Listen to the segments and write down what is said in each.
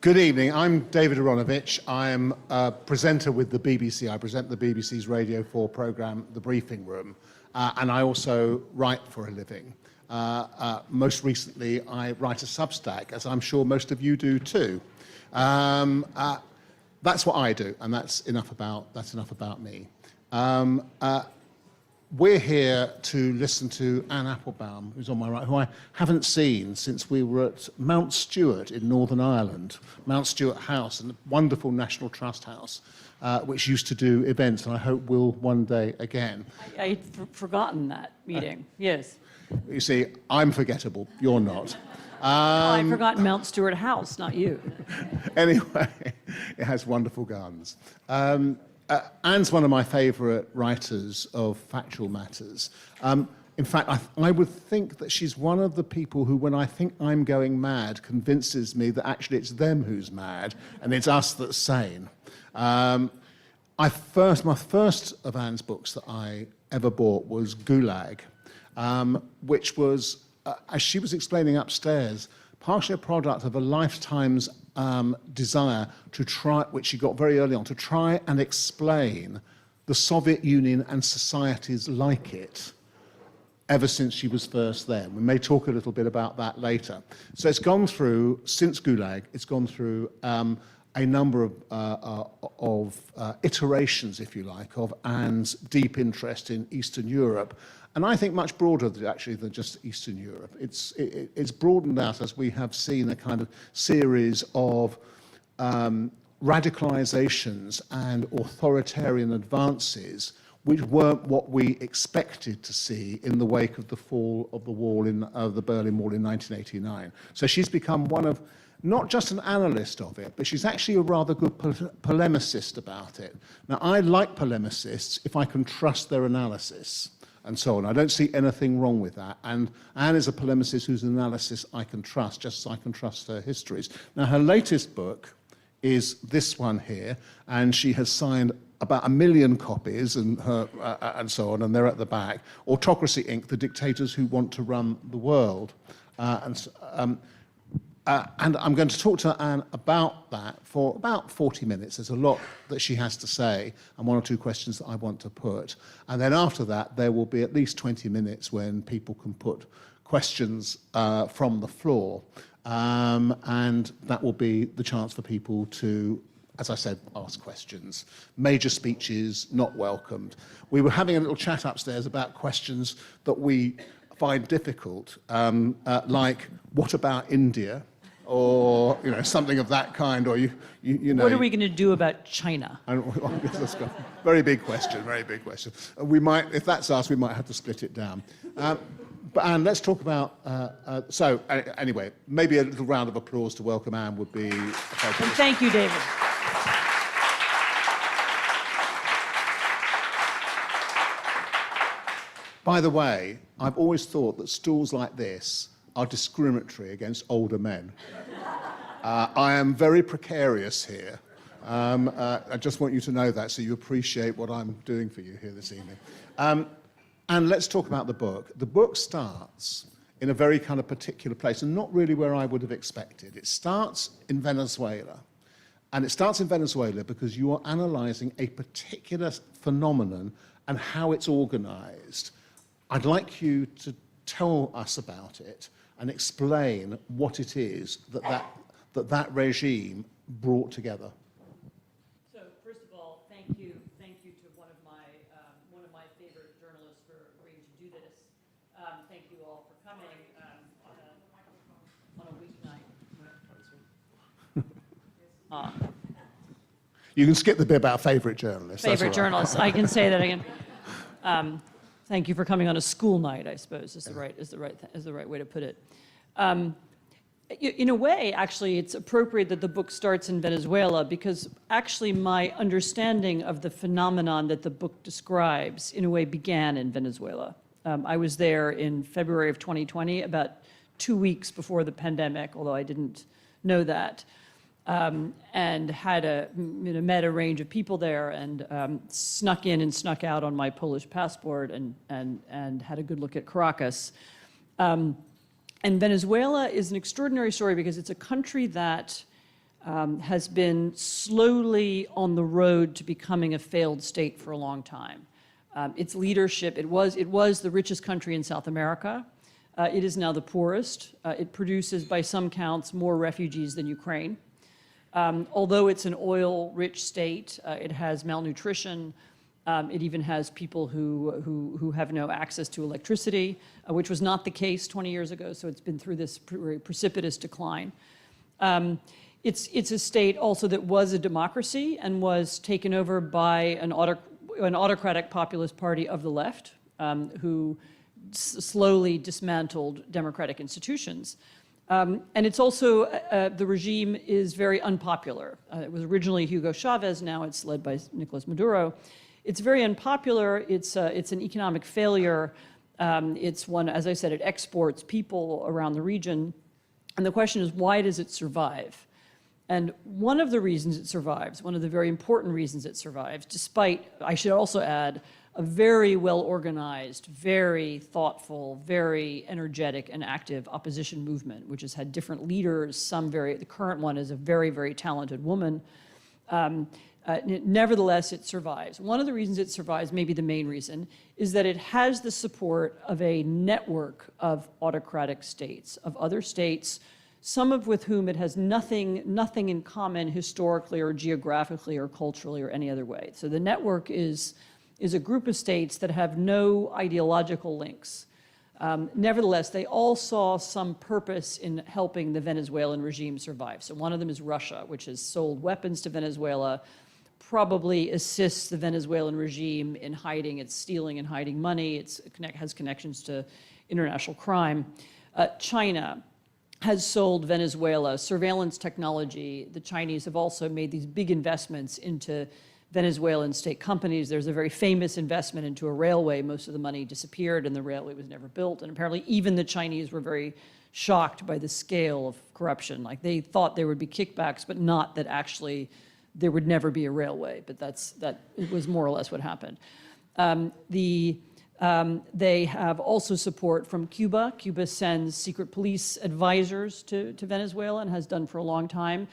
Good evening. I'm David Aaronovitch. I am a presenter with the BBC. I present the BBC's Radio 4 programme, The Briefing Room, and I also write for a living. Most recently, I write a Substack, as I'm sure most of you do too. That's what I do, and that's enough about me. We're here to listen to Anne Applebaum, who's on my right, who I haven't seen since we were at Mount Stewart in Northern Ireland, Mount Stewart House, a wonderful National Trust house, which used to do events, and I hope will one day again. I'd forgotten that meeting, yes. You see, I'm forgettable, you're not. I'd forgotten Mount Stewart House, not you. Anyway, it has wonderful gardens. Anne's one of my favourite writers of factual matters. In fact, I would think that she's one of the people who, when I think I'm going mad, convinces me that actually it's them who's mad and it's us that's sane. My first of Anne's books that I ever bought was Gulag, which was, as she was explaining upstairs, partially a product of a lifetime's desire to try, which she got very early on, to try and explain the Soviet Union and societies like it ever since she was first there. We may talk a little bit about that later. So it's gone through, since Gulag, it's gone through a number of iterations, if you like, of Anne's deep interest in Eastern Europe. And I think much broader actually than just Eastern Europe. It's broadened out as we have seen a kind of series of radicalizations and authoritarian advances which weren't what we expected to see in the wake of the fall of the wall of the Berlin Wall in 1989. So she's become one of, not just an analyst of it, but she's actually a rather good polemicist about it. Now, I like polemicists if I can trust their analysis and so on. I don't see anything wrong with that. And Anne is a polemicist whose analysis I can trust, just as I can trust her histories. Now, her latest book is this one here, and she has signed about 1 million copies and so on, and they're at the back. Autocracy, Inc., The Dictators Who Want to Run the World. And I'm going to talk to Anne about that for about 40 minutes. There's a lot that she has to say and one or two questions that I want to put. And then after that, there will be at least 20 minutes when people can put questions from the floor. And that will be the chance for people to, as I said, ask questions. Major speeches not welcomed. We were having a little chat upstairs about questions that we find difficult, like, what about India? Or something of that kind, or you know. What are we going to do about China? Very big question, very big question. We might, if that's us, we might have to split it down. But Anne, let's talk about. So anyway, maybe a little round of applause to welcome Anne would be appropriate. And thank you, David. By the way, I've always thought that stools like this are discriminatory against older men. I am very precarious here. I just want you to know that so you appreciate what I'm doing for you here this evening. And let's talk about the book. The book starts in a very kind of particular place and not really where I would have expected. It starts in Venezuela. And it starts in Venezuela because you are analysing a particular phenomenon and how it's organised. I'd like you to tell us about it and explain what it is that regime brought together. So first of all, thank you to one of my favorite journalists for agreeing to do this. Thank you all for coming on a weeknight. You can skip the bit about favorite journalists. Favorite journalists. I can say that again. Thank you for coming on a school night, I suppose, is the right way to put it. In a way, actually, it's appropriate that the book starts in Venezuela because actually my understanding of the phenomenon that the book describes, in a way, began in Venezuela. I was there in February of 2020, about 2 weeks before the pandemic, although I didn't know that. And had met a range of people there and snuck in and snuck out on my Polish passport and had a good look at Caracas. And Venezuela is an extraordinary story because it's a country that has been slowly on the road to becoming a failed state for a long time. Its leadership, it was the richest country in South America. It is now the poorest. It produces, by some counts, more refugees than Ukraine. Although it's an oil-rich state, it has malnutrition. It even has people who have no access to electricity, which was not the case 20 years ago, so it's been through this precipitous decline. It's a state also that was a democracy and was taken over by an autocratic populist party of the left, who slowly dismantled democratic institutions. And it's also, the regime is very unpopular. It was originally Hugo Chavez, now it's led by Nicolas Maduro. It's very unpopular, it's an economic failure. It's one, as I said, it exports people around the region. And the question is, why does it survive? And one of the reasons it survives, one of the very important reasons it survives, despite, I should also add, a very well-organized, very thoughtful, very energetic and active opposition movement, which has had different leaders, the current one is a very, very talented woman. Nevertheless, it survives. One of the reasons it survives, maybe the main reason, is that it has the support of a network of autocratic states, of other states, some of with whom it has nothing in common historically or geographically or culturally or any other way. So the network is a group of states that have no ideological links. Nevertheless, they all saw some purpose in helping the Venezuelan regime survive. So one of them is Russia, which has sold weapons to Venezuela, probably assists the Venezuelan regime in stealing and hiding money. It has connections to international crime. China has sold Venezuela surveillance technology. The Chinese have also made these big investments into Venezuelan state companies. There's a very famous investment into a railway. Most of the money disappeared and the railway was never built. And apparently even the Chinese were very shocked by the scale of corruption. Like they thought there would be kickbacks, but not that actually there would never be a railway. But that was more or less what happened. They have also support from Cuba. Cuba sends secret police advisors to Venezuela and has done for a long time.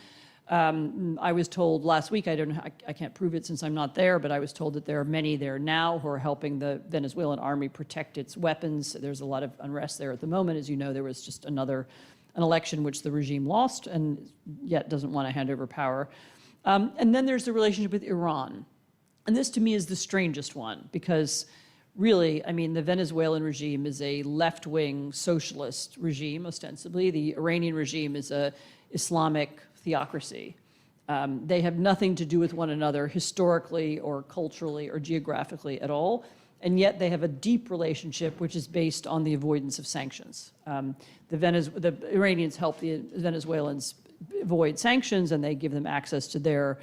I was told last week, I can't prove it since I'm not there, but I was told that there are many there now who are helping the Venezuelan army protect its weapons. There's a lot of unrest there at the moment. As you know, there was just an election which the regime lost and yet doesn't want to hand over power. And then there's the relationship with Iran. And this to me is the strangest one because really, I mean, the Venezuelan regime is a left-wing socialist regime, ostensibly. The Iranian regime is an Islamic theocracy. They have nothing to do with one another historically or culturally or geographically at all, and yet they have a deep relationship which is based on the avoidance of sanctions. The Iranians help the Venezuelans avoid sanctions and they give them access to their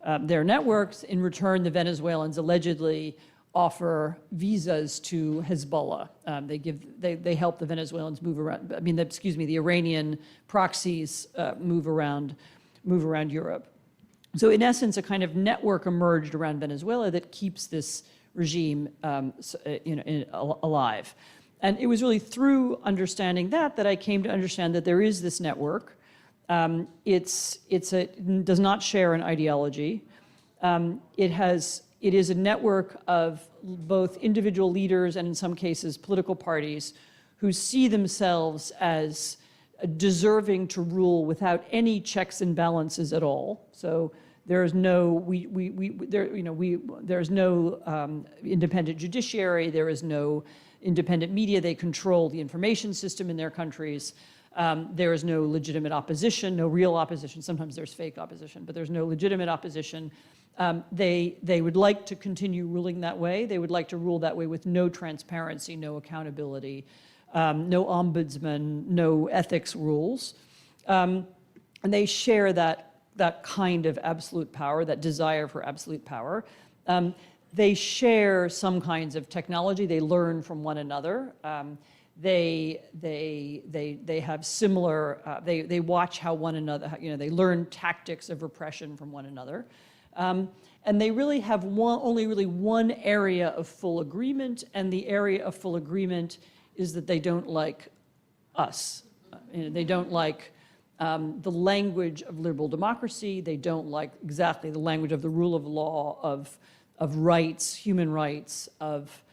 networks. In return, the Venezuelans allegedly offer visas to Hezbollah. They help the Venezuelans move around. I mean, the Iranian proxies move around Europe. So in essence, a kind of network emerged around Venezuela that keeps this regime, alive. And it was really through understanding that I came to understand that there is this network. It does not share an ideology. It is a network of both individual leaders and in some cases political parties who see themselves as deserving to rule without any checks and balances at all. So there is no there's no independent judiciary. There is no independent media. They control the information system in their countries. There is no legitimate opposition, no real opposition. Sometimes there's fake opposition, but there's no legitimate opposition. They would like to continue ruling that way. They would like to rule that way with no transparency, no accountability, no ombudsman, no ethics rules. And they share that kind of absolute power, that desire for absolute power. They share some kinds of technology. They learn from one another. They have similar, they watch how one another, they learn tactics of repression from one another. And they really have only one area of full agreement, and the area of full agreement is that they don't like us. They don't like the language of liberal democracy. They don't like exactly the language of the rule of law, of rights, human rights, of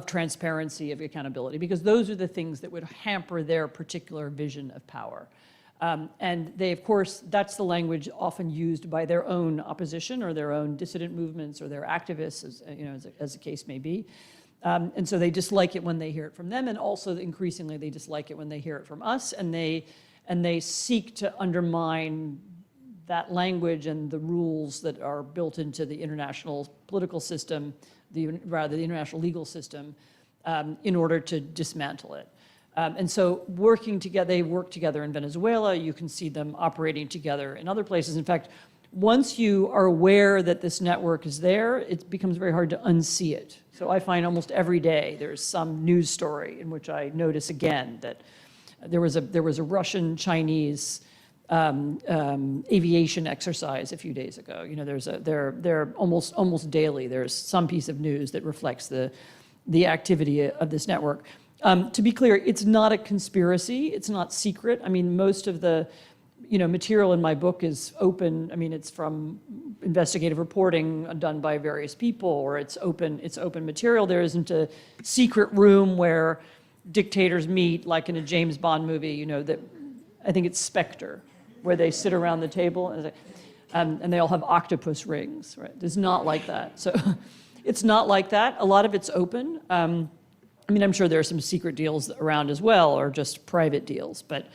transparency, of accountability, because those are the things that would hamper their particular vision of power. And they, of course, that's the language often used by their own opposition or their own dissident movements or their activists, as the case may be. And so they dislike it when they hear it from them, and also increasingly they dislike it when they hear it from us, and they seek to undermine that language and the rules that are built into the international political system, the international legal system, in order to dismantle it. And so they work together in Venezuela. You can see them operating together in other places. In fact, once you are aware that this network is there, it becomes very hard to unsee it. So I find almost every day there's some news story in which I notice again that there was a Russian-Chinese aviation exercise a few days ago. You know, they're almost daily. There's some piece of news that reflects the activity of this network. To be clear, it's not a conspiracy. It's not secret. I mean, most of the material in my book is open. I mean, it's from investigative reporting done by various people, or it's open material. There isn't a secret room where dictators meet, like in a James Bond movie, that I think it's Spectre, where they sit around the table and they all have octopus rings, right? It's not like that. So it's not like that. A lot of it's open. I mean, I'm sure there are some secret deals around as well, or just private deals, but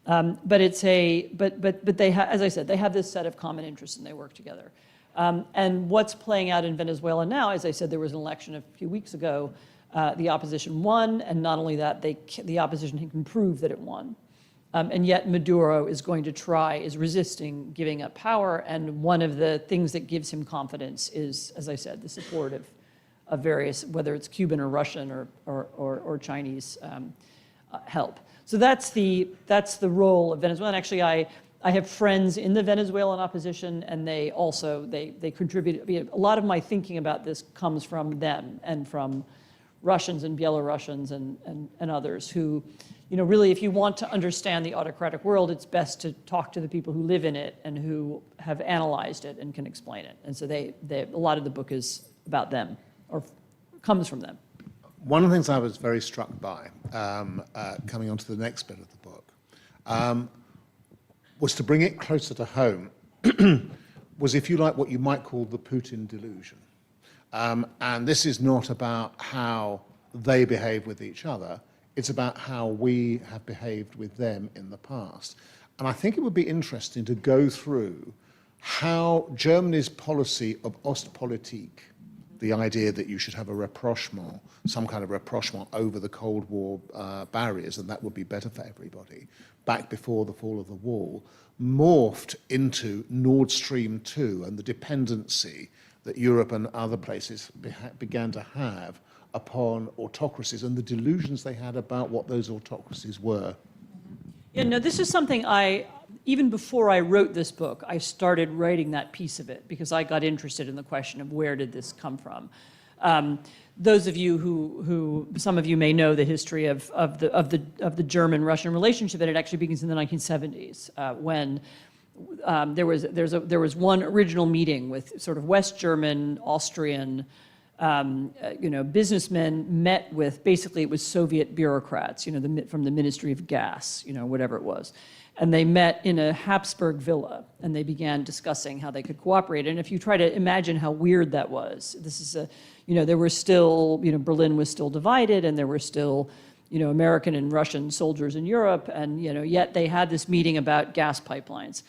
they as I said, they have this set of common interests and they work together. And what's playing out in Venezuela now, as I said, there was an election a few weeks ago. The opposition won, and not only that, the opposition can prove that it won. And yet Maduro is resisting giving up power, and one of the things that gives him confidence is, as I said, the support of various, whether it's Cuban or Russian or Chinese help. So that's the role of Venezuela. And actually, I have friends in the Venezuelan opposition, and they contribute. A lot of my thinking about this comes from them and from Russians and Belarusians and others who, really, if you want to understand the autocratic world, it's best to talk to the people who live in it and who have analyzed it and can explain it. And so a lot of the book is about them, or comes from them. One of the things I was very struck by, coming on to the next bit of the book, was to bring it closer to home, was, if you like, what you might call the Putin delusion. And this is not about how they behave with each other, it's about how we have behaved with them in the past. And I think it would be interesting to go through how Germany's policy of Ostpolitik, the idea that you should have a rapprochement, some kind of rapprochement over the Cold War barriers, and that would be better for everybody, back before the fall of the wall, morphed into Nord Stream 2 and the dependency that Europe and other places began to have upon autocracies and the delusions they had about what those autocracies were. Yeah, no, this is something even before I wrote this book, I started writing that piece of it because I got interested in the question of where did this come from. Those of you who some of you may know the history of the German-Russian relationship, and it actually begins in the 1970s when there was one original meeting with sort of West German, Austrian, businessmen met with, basically it was Soviet bureaucrats, from the Ministry of Gas, whatever it was. And they met in a Habsburg villa, and they began discussing how they could cooperate. And if you try to imagine how weird that was, this is there were still, Berlin was still divided, and there were still, American and Russian soldiers in Europe, and, yet they had this meeting about gas pipelines.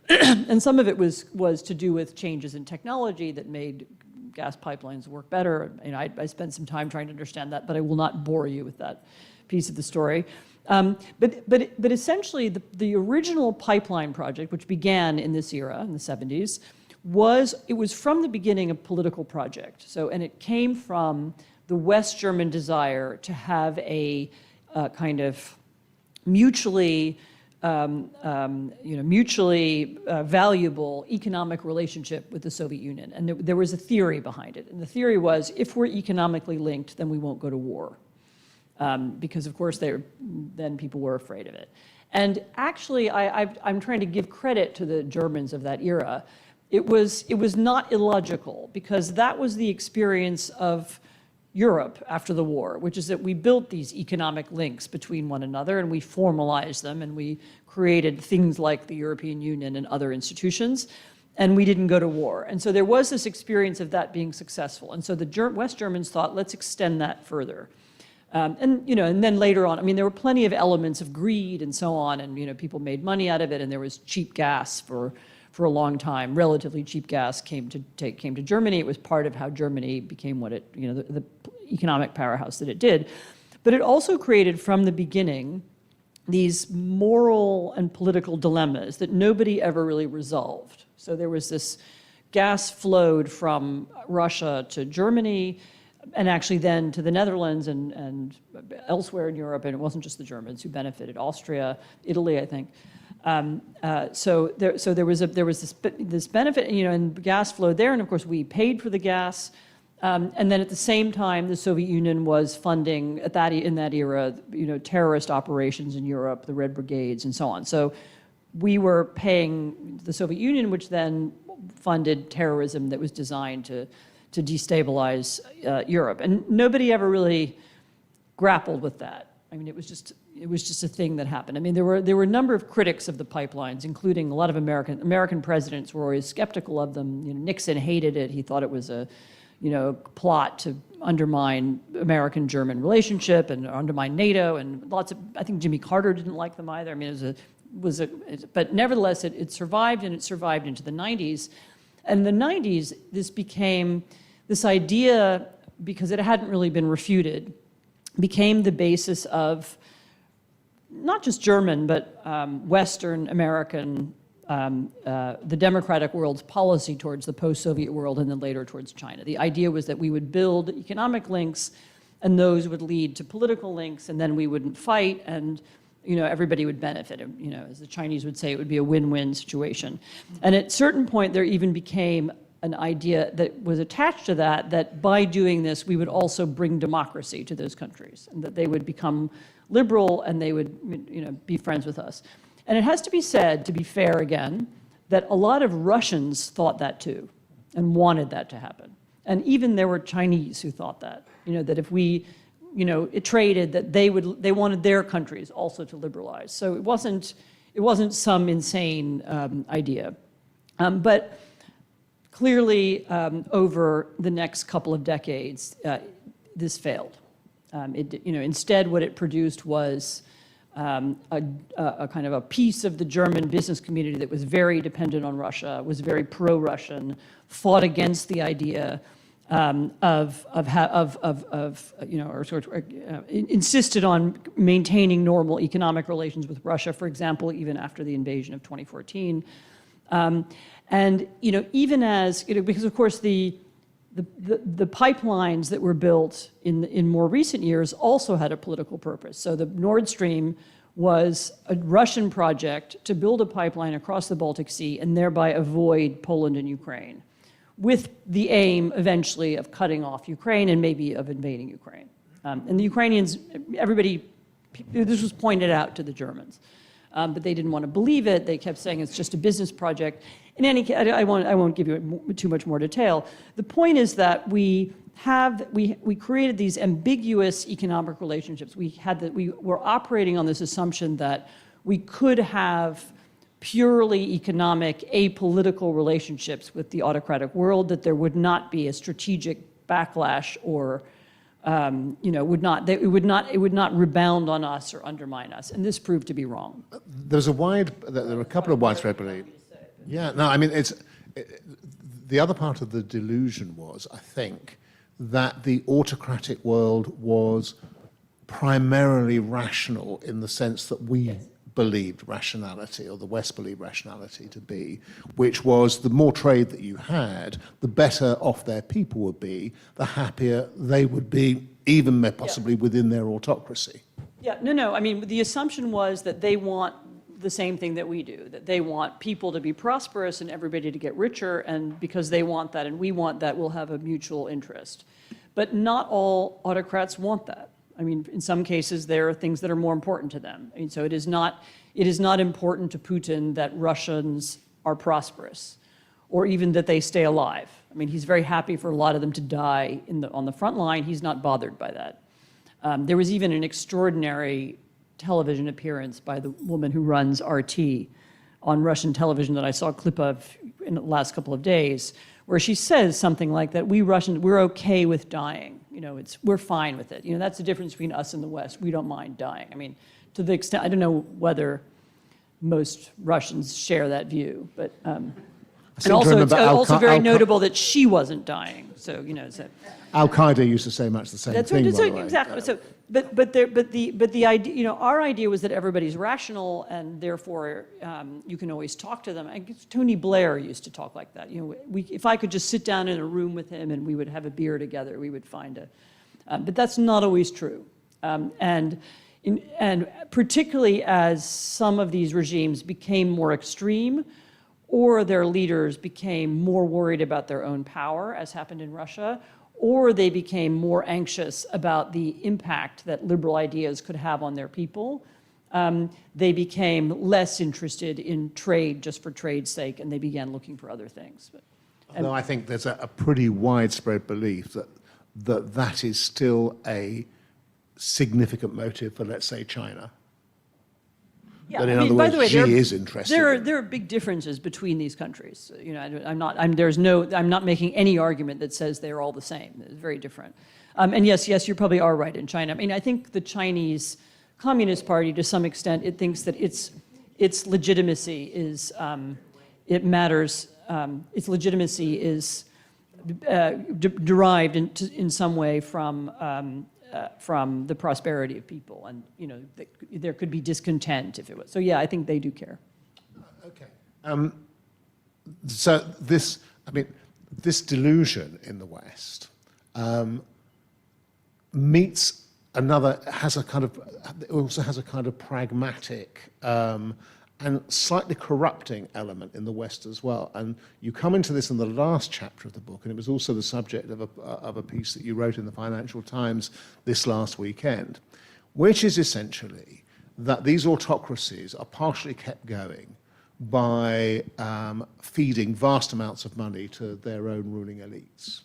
And some of it was to do with changes in technology that made gas pipelines work better. I spent some time trying to understand that, but I will not bore you with that piece of the story. But essentially, the original pipeline project, which began in this era, in the 70s, was from the beginning a political project. And it came from the West German desire to have a kind of mutually valuable economic relationship with the Soviet Union. And there was a theory behind it. And the theory was, if we're economically linked, then we won't go to war. because of course then people were afraid of it. And actually, I'm trying to give credit to the Germans of that era. It was not illogical, because that was the experience of Europe after the war, which is that we built these economic links between one another, and we formalized them, and we created things like the European Union and other institutions, and we didn't go to war. And so there was this experience of that being successful. And so the West Germans thought, let's extend that further. And then later on, I mean, there were plenty of elements of greed and so on, and people made money out of it, and there was cheap gas for a long time. Relatively cheap gas came to Germany. It was part of how Germany became what it, the economic powerhouse that it did. But it also created from the beginning these moral and political dilemmas that nobody ever really resolved. So there was this gas flowed from Russia to Germany, and actually then to the Netherlands and elsewhere in Europe, and it wasn't just the Germans who benefited, Austria, Italy, I think. So there was this benefit, and gas flowed there, and of course we paid for the gas. And then at the same time, the Soviet Union was funding in that era, terrorist operations in Europe, the Red Brigades, and so on. So we were paying the Soviet Union, which then funded terrorism that was designed to destabilize Europe, and nobody ever really grappled with that. I mean, it was just a thing that happened. I mean, there were a number of critics of the pipelines, including a lot of American presidents were always skeptical of them. Nixon hated it. He thought it was a plot to undermine American-German relationship and undermine NATO, and I think Jimmy Carter didn't like them either. I mean, but nevertheless, it survived, and it survived into the 90s. And in the 90s, this became this idea, because it hadn't really been refuted, became the basis of not just German, but Western American, the democratic world's policy towards the post-Soviet world, and then later towards China. The idea was that we would build economic links, and those would lead to political links, and then we wouldn't fight, and everybody would benefit. As the Chinese would say, it would be a win-win situation. And at a certain point, there even became an idea that was attached to that by doing this, we would also bring democracy to those countries, and that they would become liberal, and they would be friends with us. And it has to be said, to be fair again, that a lot of Russians thought that too, and wanted that to happen. And even there were Chinese who thought that, that if we it traded, that they wanted their countries also to liberalize. So it wasn't some insane idea. But clearly, over the next couple of decades, this failed. Instead, what it produced was a kind of a piece of the German business community that was very dependent on Russia, was very pro-Russian, fought against the idea insisted on maintaining normal economic relations with Russia, for example, even after the invasion of 2014. And even as because of course the pipelines that were built in more recent years also had a political purpose. So the Nord Stream was a Russian project to build a pipeline across the Baltic Sea and thereby avoid Poland and Ukraine, with the aim eventually of cutting off Ukraine and maybe of invading Ukraine. And the Ukrainians, this was pointed out to the Germans, but they didn't want to believe it. They kept saying it's just a business project. In any case, I won't give you too much more detail. The point is that we created these ambiguous economic relationships. We were operating on this assumption that we could have purely economic, apolitical relationships with the autocratic world, that there would not be a strategic backlash, or it would not rebound on us or undermine us, and this proved to be wrong. There were a couple of widespread beliefs. Yeah, no, I mean, the other part of the delusion was, I think, that the autocratic world was primarily rational in the sense that we believed rationality, or the West believed rationality to be, which was the more trade that you had, the better off their people would be, the happier they would be, even possibly within their autocracy. Yeah, no, I mean, the assumption was that they want the same thing that we do, that they want people to be prosperous and everybody to get richer, and because they want that and we want that, we'll have a mutual interest. But not all autocrats want that. I mean, in some cases, there are things that are more important to them. I mean, so it is not important to Putin that Russians are prosperous, or even that they stay alive. I mean, he's very happy for a lot of them to die on the front line. He's not bothered by that. There was even an extraordinary television appearance by the woman who runs RT on Russian television that I saw a clip of in the last couple of days, where she says something like that: we Russians, we're okay with dying. You know, we're fine with it. You know, that's the difference between us and the West. We don't mind dying. I mean, to the extent, I don't know whether most Russians share that view, but and also it's also very notable that she wasn't dying. So, you know, so Al-Qaeda used to say much the same thing, by the way. Exactly. So, but the idea, you know, our idea was that everybody's rational, and therefore you can always talk to them. I guess Tony Blair used to talk like that. You know, if I could just sit down in a room with him and we would have a beer together, we would find but that's not always true. And particularly as some of these regimes became more extreme, or their leaders became more worried about their own power, as happened in Russia, or they became more anxious about the impact that liberal ideas could have on their people. They became less interested in trade just for trade's sake, and they began looking for other things. Although I think there's a pretty widespread belief that is still a significant motive for, let's say, China. Yeah, But in other words, she is interested. There are big differences between these countries. You know, I'm not making any argument that says they're all the same. It's very different. And yes, you probably are right in China. I mean, I think the Chinese Communist Party, to some extent, it thinks that its legitimacy is it matters. Its legitimacy is derived in some way from the prosperity of people, and you know, there could be discontent if it was. So yeah, I think they do care. Okay. So this delusion in the West also has a kind of pragmatic and slightly corrupting element in the West as well. And you come into this in the last chapter of the book, and it was also the subject of a piece that you wrote in the Financial Times this last weekend, which is essentially that these autocracies are partially kept going by feeding vast amounts of money to their own ruling elites.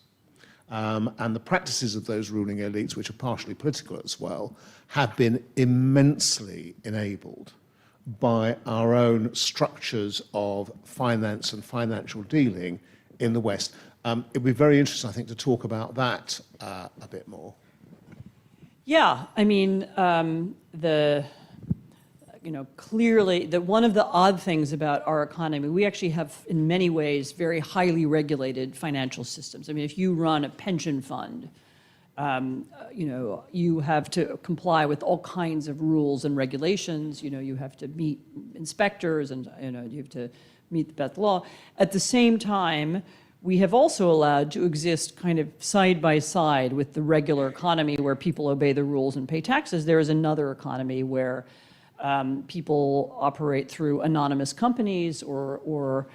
And the practices of those ruling elites, which are partially political as well, have been immensely enabled by our own structures of finance and financial dealing in the West. It'd be very interesting, I think, to talk about that a bit more. Yeah, I mean, clearly, one of the odd things about our economy, we actually have, in many ways, very highly regulated financial systems. I mean, if you run a pension fund, you have to comply with all kinds of rules and regulations. You know, you have to meet inspectors, and you have to meet the law. At the same time, we have also allowed to exist kind of side by side with the regular economy where people obey the rules and pay taxes. There is another economy where people operate through anonymous companies or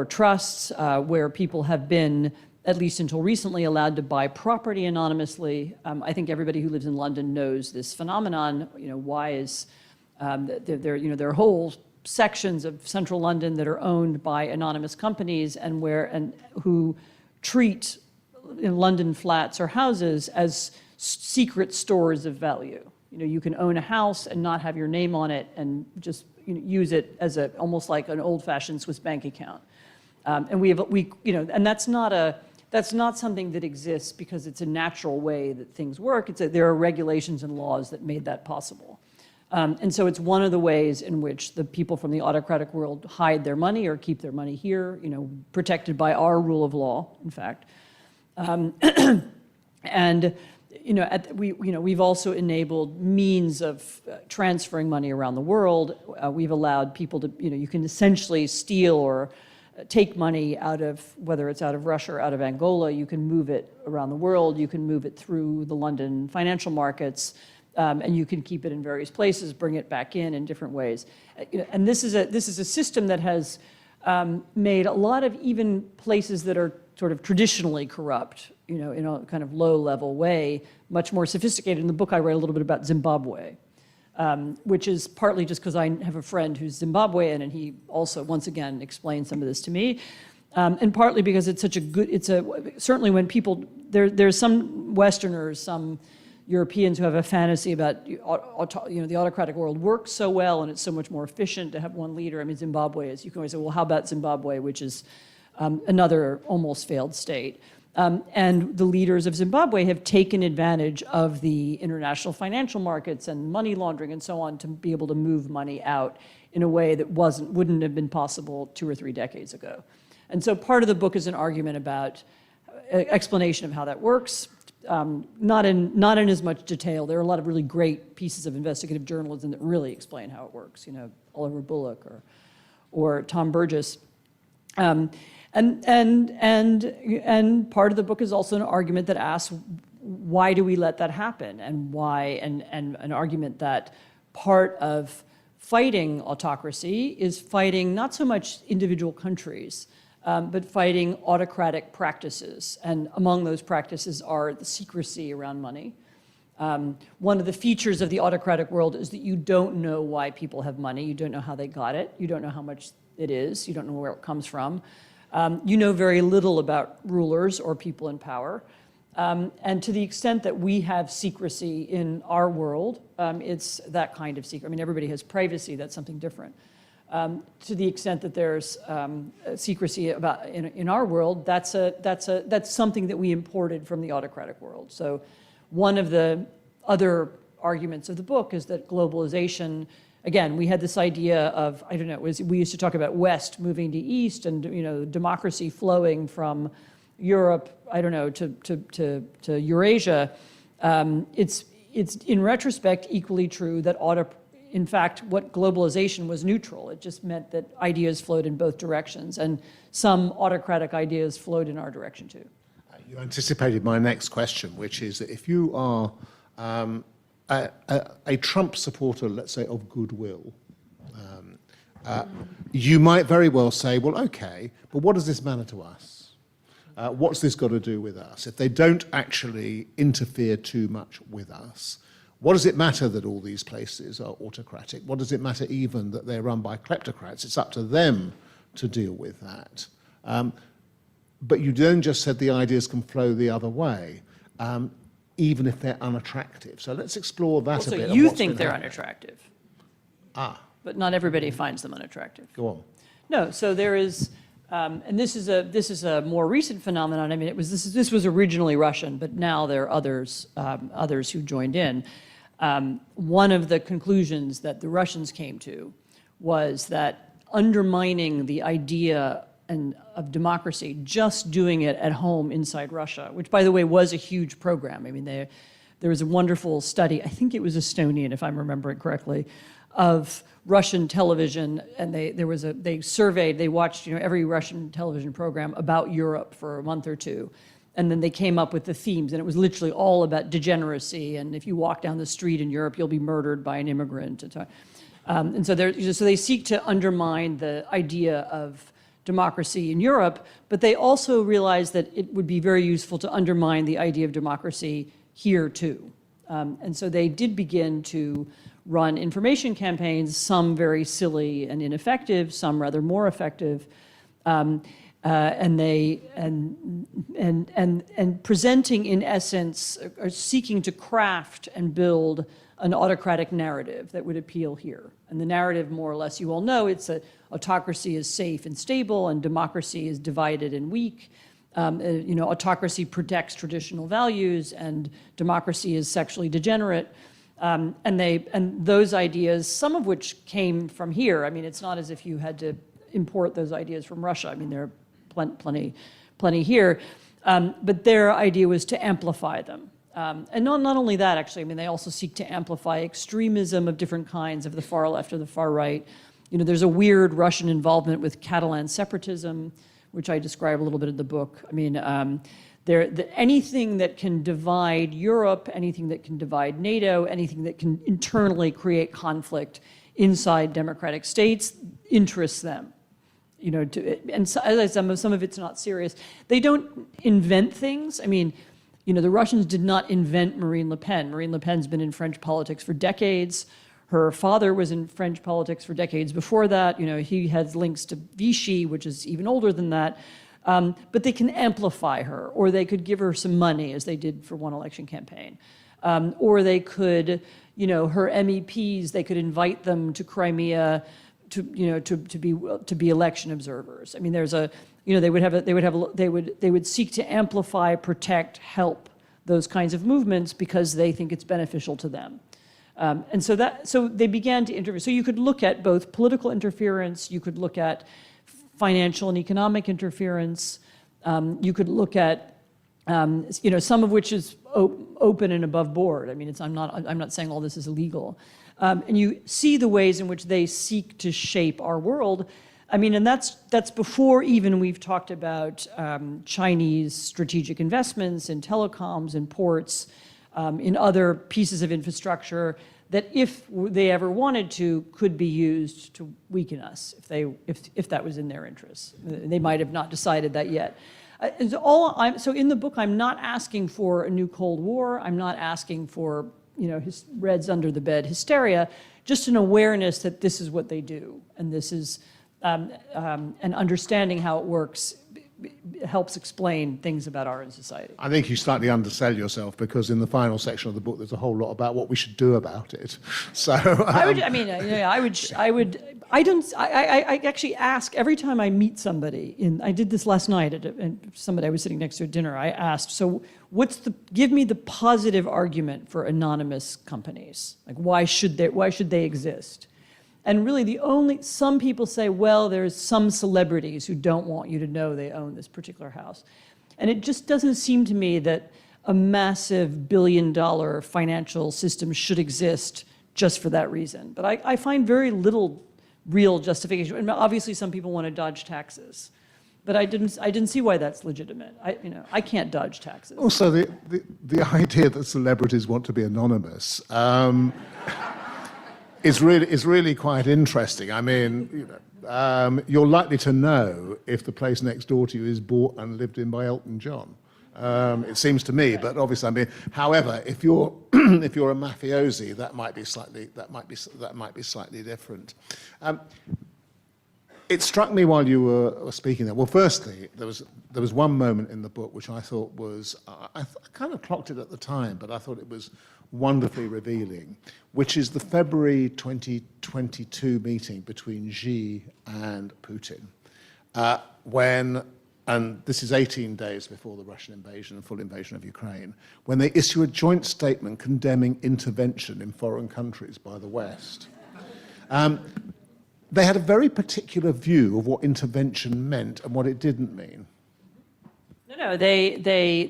trusts, where people have been, at least until recently, allowed to buy property anonymously. I think everybody who lives in London knows this phenomenon. You know, why is there are whole sections of central London that are owned by anonymous companies and who treat London flats or houses as secret stores of value. You know, you can own a house and not have your name on it and just use it as almost like an old-fashioned Swiss bank account. And that's not something that exists because it's a natural way that things work. There are regulations and laws that made that possible. And so it's one of the ways in which the people from the autocratic world hide their money or keep their money here, protected by our rule of law, in fact. And we've also enabled means of transferring money around the world. We've allowed people to, you can essentially steal or take money out of, whether it's out of Russia or out of Angola, you can move it around the world, you can move it through the London financial markets, and you can keep it in various places, bring it back in different ways. And this is a system that has made a lot of even places that are sort of traditionally corrupt, in a kind of low-level way, much more sophisticated. In the book, I write a little bit about Zimbabwe, which is partly just because I have a friend who's Zimbabwean, and he also, once again, explained some of this to me, and partly because it's such a good, certainly when people, there's some Westerners, some Europeans who have a fantasy about, the autocratic world works so well and it's so much more efficient to have one leader. I mean, Zimbabwe is, you can always say, well, how about Zimbabwe, which is another almost failed state. And the leaders of Zimbabwe have taken advantage of the international financial markets and money laundering and so on to be able to move money out in a way that wouldn't have been possible 2 or 3 decades ago. And so part of the book is an argument about explanation of how that works, not in as much detail. There are a lot of really great pieces of investigative journalism that really explain how it works, Oliver Bullock or Tom Burgess. And part of the book is also an argument that asks, why do we let that happen? And why, and an argument that part of fighting autocracy is fighting not so much individual countries, but fighting autocratic practices. And among those practices are the secrecy around money. One of the features of the autocratic world is that you don't know why people have money. You don't know how they got it. You don't know how much it is. You don't know where it comes from. You know very little about rulers or people in power. And to the extent that we have secrecy in our world, it's that kind of secret. I mean, everybody has privacy. That's something different. To the extent that there's secrecy about in our world, that's something that we imported from the autocratic world. So one of the other arguments of the book is that globalization, again, we had this idea of, I don't know, we used to talk about West moving to East and democracy flowing from Europe, I don't know, to Eurasia. It's in retrospect equally true that in fact, what globalization was neutral. It just meant that ideas flowed in both directions, and some autocratic ideas flowed in our direction too. You anticipated my next question, which is that if you are a Trump supporter, let's say, of goodwill, you might very well say, well, okay, but what does this matter to us? What's this got to do with us? If they don't actually interfere too much with us, what does it matter that all these places are autocratic? What does it matter even that they're run by kleptocrats? It's up to them to deal with that. But you then just said the ideas can flow the other way, even if they're unattractive. So let's explore that a bit. So you think they're unattractive. But not everybody finds them unattractive. Go on. No, so there is, and this is a more recent phenomenon. I mean, this was originally Russian, but now there are others who joined in. One of the conclusions that the Russians came to was that undermining the idea of democracy, just doing it at home inside Russia, which, by the way, was a huge program. I mean, there was a wonderful study, I think it was Estonian, if I'm remembering correctly, of Russian television, and they watched every Russian television program about Europe for a month or two, and then they came up with the themes, and it was literally all about degeneracy, and if you walk down the street in Europe, you'll be murdered by an immigrant. And so they seek to undermine the idea of democracy in Europe, but they also realize that it would be very useful to undermine the idea of democracy here too. And so they did begin to run information campaigns, some very silly and ineffective, some rather more effective, and presenting in essence, or seeking to craft and build an autocratic narrative that would appeal here. And the narrative, more or less, you all know, it's that autocracy is safe and stable, and democracy is divided and weak. Autocracy protects traditional values, and democracy is sexually degenerate. And those ideas, some of which came from here. I mean, it's not as if you had to import those ideas from Russia. I mean, there are plenty here. But their idea was to amplify them. And not only that, actually, I mean, they also seek to amplify extremism of different kinds, of the far left or the far right. There's a weird Russian involvement with Catalan separatism, which I describe a little bit in the book. I mean, anything that can divide Europe, anything that can divide NATO, anything that can internally create conflict inside democratic states interests them. and so, as I said, some of it's not serious. They don't invent things. I mean, the Russians did not invent Marine Le Pen. Marine Le Pen's been in French politics for decades. Her father was in French politics for decades before that. He has links to Vichy, which is even older than that. But they can amplify her, or they could give her some money, as they did for one election campaign. Or they could, her MEPs, they could invite them to Crimea to be election observers. I mean, they would seek to amplify, protect, help those kinds of movements because they think it's beneficial to them. And so they began to interfere. So you could look at both political interference, you could look at financial and economic interference, you could look at some of which is open and above board. I mean, I'm not saying all this is illegal. And you see the ways in which they seek to shape our world. I mean, and that's before even we've talked about Chinese strategic investments in telecoms and ports, in other pieces of infrastructure that, if they ever wanted to, could be used to weaken us if that was in their interests. They might have not decided that yet. So in the book, I'm not asking for a new Cold War. I'm not asking for Reds under the bed hysteria, just an awareness that this is what they do, and this is and understanding how it works helps explain things about our own society. I think you slightly undersell yourself, because in the final section of the book, there's a whole lot about what we should do about it. So I actually ask every time I meet somebody. I did this last night and somebody I was sitting next to at dinner. I asked, so give me the positive argument for anonymous companies. Like, why should they exist? And really, some people say, well, there's some celebrities who don't want you to know they own this particular house. And it just doesn't seem to me that a massive billion-dollar financial system should exist just for that reason. But I find very little real justification. And obviously, some people want to dodge taxes. But I didn't see why that's legitimate. I can't dodge taxes. Also, the idea that celebrities want to be anonymous is really quite interesting. I mean, you're likely to know if the place next door to you is bought and lived in by Elton John. It seems to me, but obviously, I mean, however, if you're a mafiosi, that might be slightly different. It struck me while you were speaking there. Well, firstly, there was one moment in the book which I thought was, I kind of clocked it at the time, but I thought it was wonderfully revealing, which is the February 2022 meeting between Xi and Putin, and this is 18 days before the Russian invasion and full invasion of Ukraine, when they issue a joint statement condemning intervention in foreign countries by the West. They had a very particular view of what intervention meant and what it didn't mean. No, they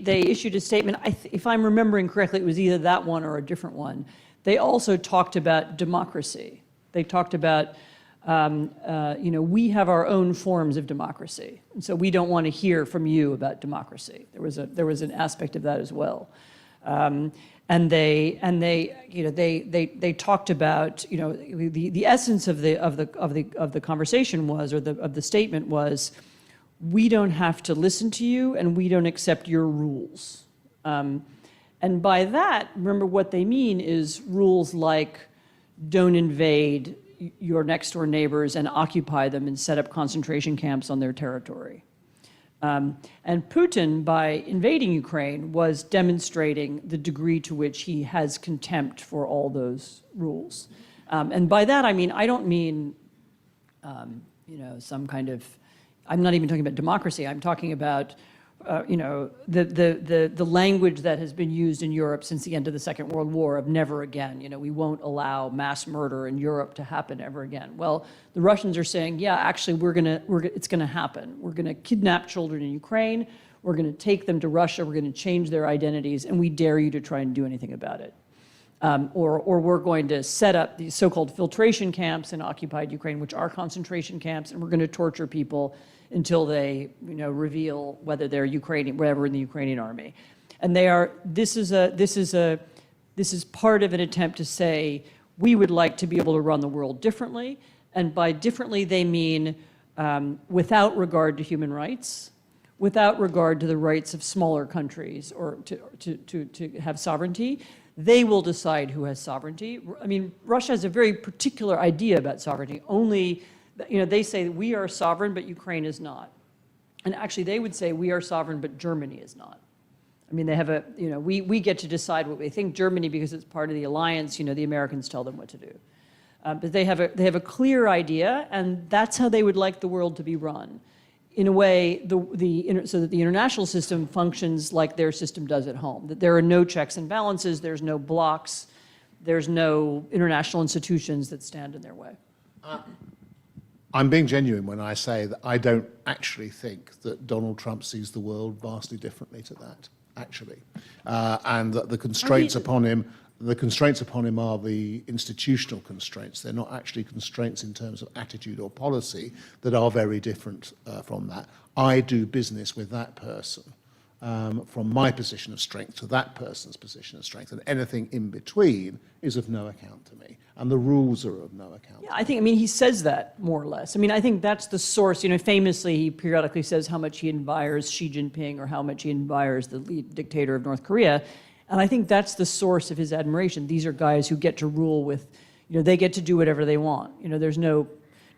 issued a statement. If I'm remembering correctly, it was either that one or a different one. They also talked about democracy. They talked about, we have our own forms of democracy, and so we don't want to hear from you about democracy. There was an aspect of that as well. And they talked about, the essence of the conversation was, or of the statement was, we don't have to listen to you, and we don't accept your rules. And by that, remember what they mean is rules like don't invade your next door neighbors and occupy them and set up concentration camps on their territory. And Putin, by invading Ukraine, was demonstrating the degree to which he has contempt for all those rules. And by that, I mean, I don't mean, some kind of, I'm not even talking about democracy. I'm talking about, the language that has been used in Europe since the end of the Second World War of never again. We won't allow mass murder in Europe to happen ever again. Well, the Russians are saying, yeah, actually, it's going to happen. We're going to kidnap children in Ukraine. We're going to take them to Russia. We're going to change their identities, and we dare you to try and do anything about it. Or we're going to set up these so-called filtration camps in occupied Ukraine, which are concentration camps, and we're going to torture people until they, reveal whether they're Ukrainian, whatever in the Ukrainian army. And this is part of an attempt to say, we would like to be able to run the world differently. And by differently, they mean without regard to human rights, without regard to the rights of smaller countries or to have sovereignty. They will decide who has sovereignty. I mean, Russia has a very particular idea about sovereignty. Only, they say we are sovereign, but Ukraine is not. And actually, they would say we are sovereign, but Germany is not. I mean, they have we get to decide what we think. Germany, because it's part of the alliance, the Americans tell them what to do. But they have a clear idea, and that's how they would like the world to be run. In a way, so that the international system functions like their system does at home, that there are no checks and balances, there's no blocks, there's no international institutions that stand in their way. I'm being genuine when I say that I don't actually think that Donald Trump sees the world vastly differently to that, actually. And that the constraints upon him are the institutional constraints. They're not actually constraints in terms of attitude or policy that are very different from that. I do business with that person from my position of strength to that person's position of strength, and anything in between is of no account to me, and the rules are of no account. Yeah, I think, he says that more or less. I think that's the source. Famously, he periodically says how much he admires Xi Jinping or how much he admires the lead dictator of North Korea. And I think that's the source of his admiration. These are guys who get to rule with, they get to do whatever they want. There's no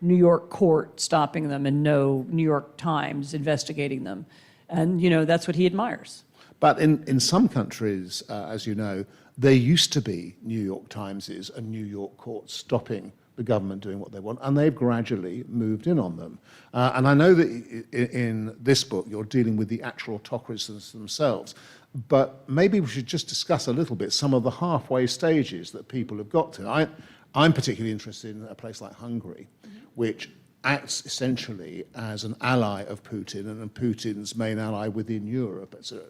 New York court stopping them and no New York Times investigating them. And, that's what he admires. But in some countries, as you know, there used to be New York Timeses and New York courts stopping the government doing what they want, and they've gradually moved in on them. And I know that in this book, you're dealing with the actual autocracies themselves. But maybe we should just discuss a little bit some of the halfway stages that people have got to. I'm particularly interested in a place like Hungary, which acts essentially as an ally of Putin and Putin's main ally within Europe, etc.,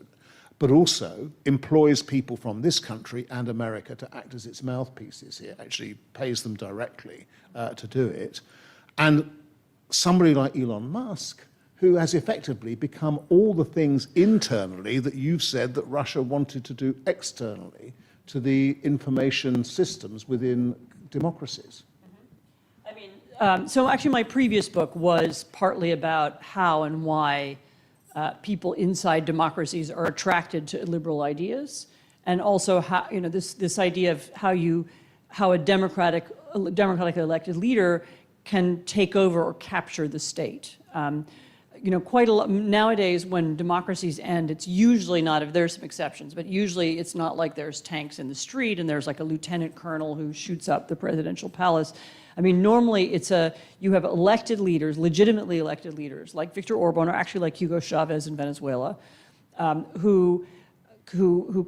but also employs people from this country and America to act as its mouthpieces here, actually pays them directly to do it. And somebody like Elon Musk, who has effectively become all the things internally that you've said that Russia wanted to do externally to the information systems within democracies. So actually my previous book was partly about how and why people inside democracies are attracted to liberal ideas, and also how, this idea of how a democratically elected leader can take over or capture the state. Quite a lot nowadays when democracies end, it's usually not, there's some exceptions, but usually it's not like there's tanks in the street and there's like a lieutenant colonel who shoots up the presidential palace. Normally you have elected leaders, legitimately elected leaders, like Viktor Orban or actually like Hugo Chavez in Venezuela, who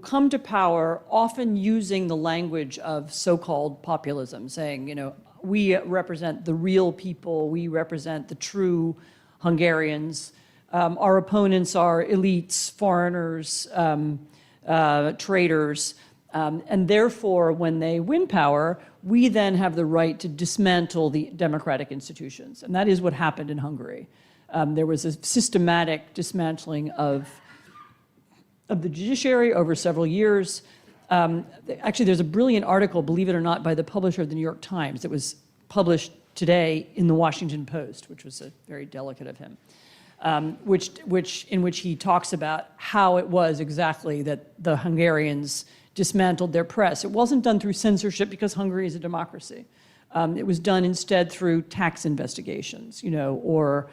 come to power often using the language of so-called populism, saying, we represent the real people, we represent the true Hungarians. Our opponents are elites, foreigners, traitors, and therefore, when they win power, we then have the right to dismantle the democratic institutions. And that is what happened in Hungary. There was a systematic dismantling of the judiciary over several years. Actually, there's a brilliant article, believe it or not, by the publisher of the New York Times that was published today in the Washington Post, which was very delicate of him, in which he talks about how it was exactly that the Hungarians dismantled their press. It wasn't done through censorship because Hungary is a democracy. It was done instead through tax investigations, or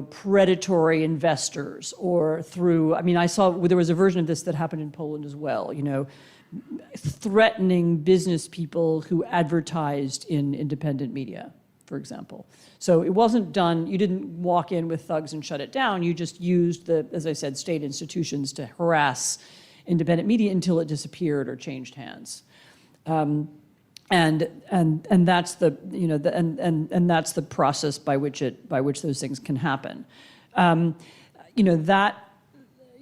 predatory investors, or through, I saw there was a version of this that happened in Poland as well, threatening business people who advertised in independent media, for example. So it wasn't done, you didn't walk in with thugs and shut it down, you just used as I said, state institutions to harass independent media until it disappeared or changed hands. And that's that's the process by which those things can happen.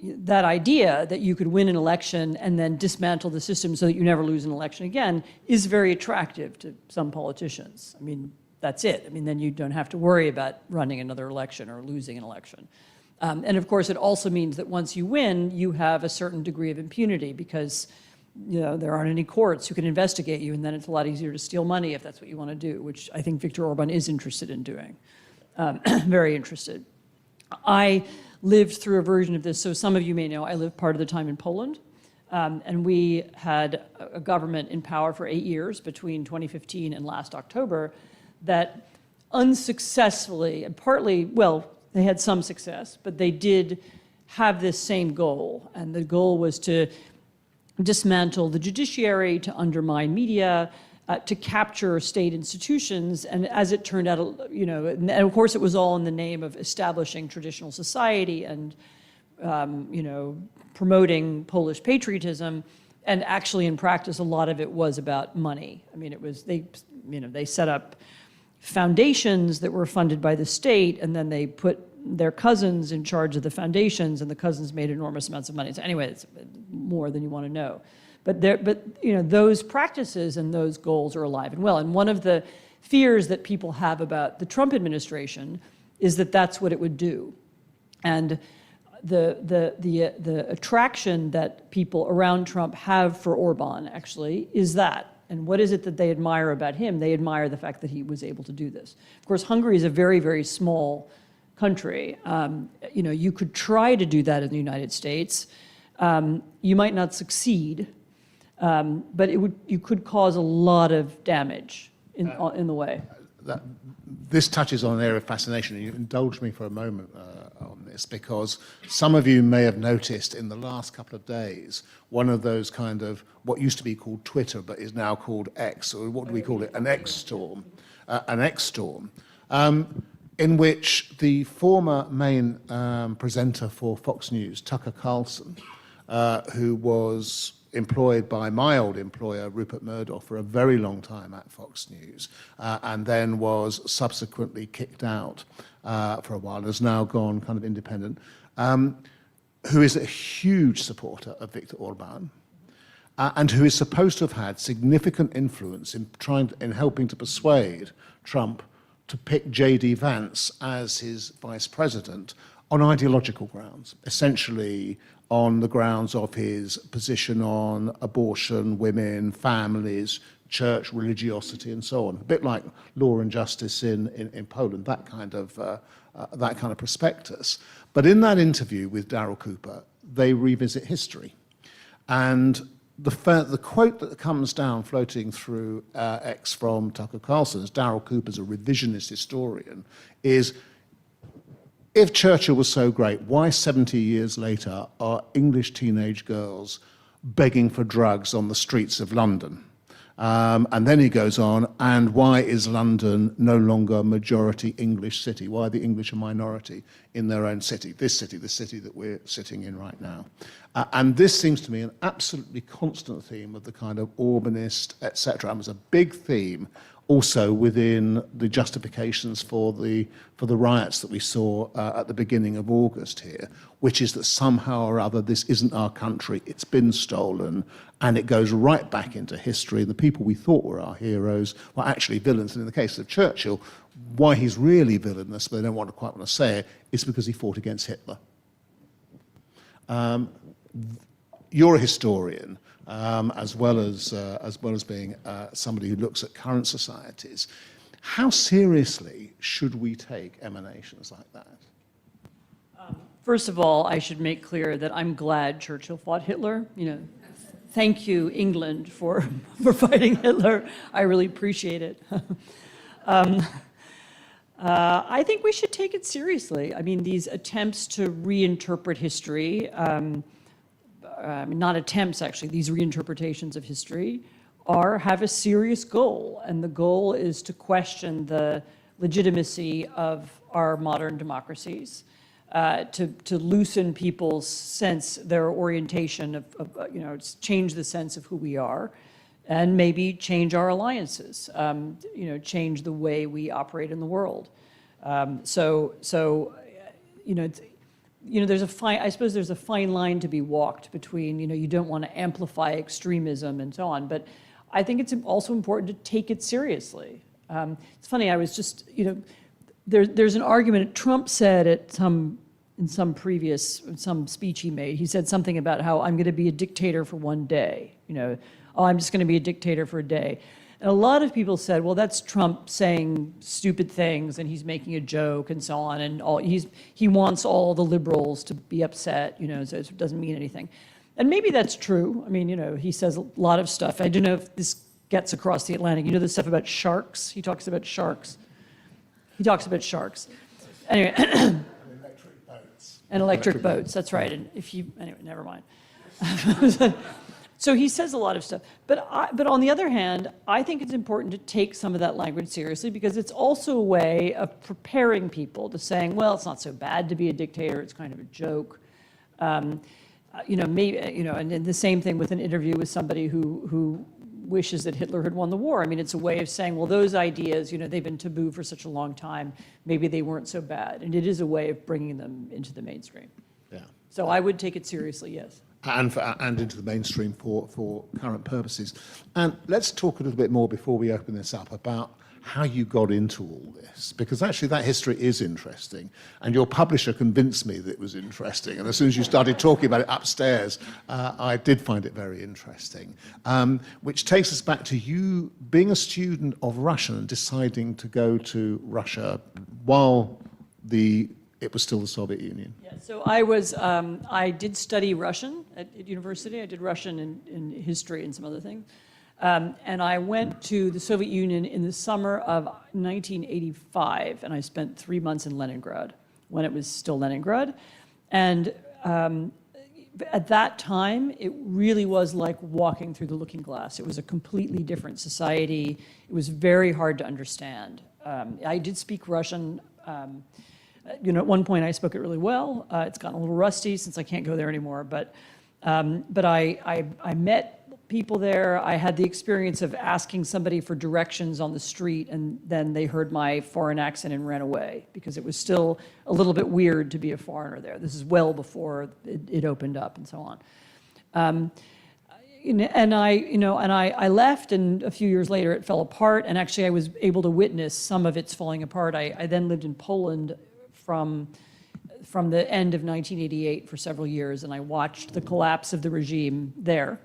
That idea that you could win an election and then dismantle the system so that you never lose an election again is very attractive to some politicians. That's it. Then you don't have to worry about running another election or losing an election. And of course, it also means that once you win, you have a certain degree of impunity because there aren't any courts who can investigate you, and then it's a lot easier to steal money if that's what you want to do, which I think Viktor Orban is interested in doing, very interested. I lived through a version of this, so some of you may know I lived part of the time in Poland, and we had a government in power for 8 years between 2015 and last October that unsuccessfully, and partly, well, they had some success, but they did have this same goal, and the goal was to dismantle the judiciary, to undermine media, to capture state institutions, and as it turned out, and of course it was all in the name of establishing traditional society and, promoting Polish patriotism, and actually in practice a lot of it was about money. I mean, it was, they set up foundations that were funded by the state, and then they put their cousins in charge of the foundations, and the cousins made enormous amounts of money. So anyway, it's more than you want to know. But those practices and those goals are alive and well. And one of the fears that people have about the Trump administration is that that's what it would do. And the attraction that people around Trump have for Orban actually is that. And what is it that they admire about him? They admire the fact that he was able to do this. Of course, Hungary is a very, very small country. You could try to do that in the United States. You might not succeed, but you could cause a lot of damage in the way. This touches on an area of fascination, and you indulge me for a moment on this, because some of you may have noticed in the last couple of days one of those kind of what used to be called Twitter but is now called X, or what do we call it, an X storm, in which the former main presenter for Fox News, Tucker Carlson, who was employed by my old employer, Rupert Murdoch, for a very long time at Fox News, and then was subsequently kicked out for a while, and has now gone kind of independent, who is a huge supporter of Viktor Orban, and who is supposed to have had significant influence in helping to persuade Trump to pick J.D. Vance as his vice president on ideological grounds, essentially on the grounds of his position on abortion, women, families, church, religiosity, and so on. A bit like Law and Justice in Poland, that kind of prospectus. But in that interview with Darryl Cooper, they revisit history. And the quote that comes down floating through X from Tucker Carlson, as Darryl Cooper's a revisionist historian, is, if Churchill was so great, why 70 years later are English teenage girls begging for drugs on the streets of London? And then he goes on, and why is London no longer a majority English city? Why are the English a minority in their own city, the city that we're sitting in right now? And this seems to me an absolutely constant theme of the kind of Orbanist, etc. And was a big theme also within the justifications for the riots that we saw at the beginning of August here, which is that somehow or other this isn't our country, it's been stolen, and it goes right back into history. The people we thought were our heroes were actually villains. And in the case of Churchill, why he's really villainous, but they don't quite want to say it, is because he fought against Hitler. You're a historian, as well as being somebody who looks at current societies. How seriously should we take emanations like that? First of all, I should make clear that I'm glad Churchill fought Hitler. Thank you, England, for fighting Hitler. I really appreciate it. I think we should take it seriously. I mean, these attempts to reinterpret history, not attempts actually, these reinterpretations of history have a serious goal. And the goal is to question the legitimacy of our modern democracies, to loosen people's sense, their orientation change the sense of who we are, and maybe change our alliances, change the way we operate in the world. There's I suppose there's a fine line to be walked between, you don't want to amplify extremism and so on, but I think it's also important to take it seriously. It's funny, I was just, there's an argument, Trump said at some in some speech he made, he said something about how I'm going to be a dictator for one day. Oh, I'm just going to be a dictator for a day. And a lot of people said, well, that's Trump saying stupid things and he's making a joke and so on, and he wants all the liberals to be upset, so it doesn't mean anything. And maybe that's true. I mean, he says a lot of stuff. I don't know if this gets across the Atlantic. You know the stuff about sharks? He talks about sharks. Anyway. And electric boats. And electric boats, that's right. And anyway, never mind. So he says a lot of stuff. But on the other hand, I think it's important to take some of that language seriously, because it's also a way of preparing people to saying, well, it's not so bad to be a dictator, it's kind of a joke. Maybe, and the same thing with an interview with somebody who wishes that Hitler had won the war. I mean, it's a way of saying, well, those ideas, they've been taboo for such a long time, maybe they weren't so bad. And it is a way of bringing them into the mainstream. Yeah. So I would take it seriously, yes. And into the mainstream for current purposes. And let's talk a little bit more before we open this up about how you got into all this, because actually that history is interesting, and your publisher convinced me that it was interesting, and as soon as you started talking about it upstairs, I did find it very interesting, which takes us back to you being a student of Russian and deciding to go to Russia while it was still the Soviet Union. Yeah, so I did study Russian at university. I did Russian in history and some other things. And I went to the Soviet Union in the summer of 1985, and I spent 3 months in Leningrad, when it was still Leningrad. And at that time, it really was like walking through the looking glass. It was a completely different society. It was very hard to understand. I did speak Russian. At one point I spoke it really well. It's gotten a little rusty since I can't go there anymore, but I met people there. I had the experience of asking somebody for directions on the street, and then they heard my foreign accent and ran away, because it was still a little bit weird to be a foreigner there. This is well before it opened up and so on. And I left, and a few years later it fell apart, and actually I was able to witness some of its falling apart. I then lived in Poland from the end of 1988 for several years, and I watched the collapse of the regime there.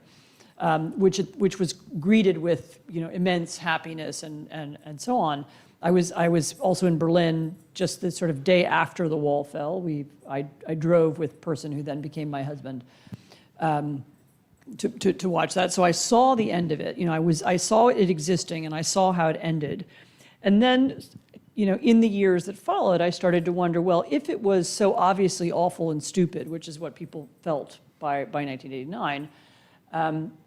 Which was greeted with immense happiness and so on. I was also in Berlin just the sort of day after the wall fell. I drove with a person who then became my husband to watch that. So I saw the end of it. I saw it existing, and I saw how it ended. And then in the years that followed, I started to wonder, well, if it was so obviously awful and stupid, which is what people felt by 1989.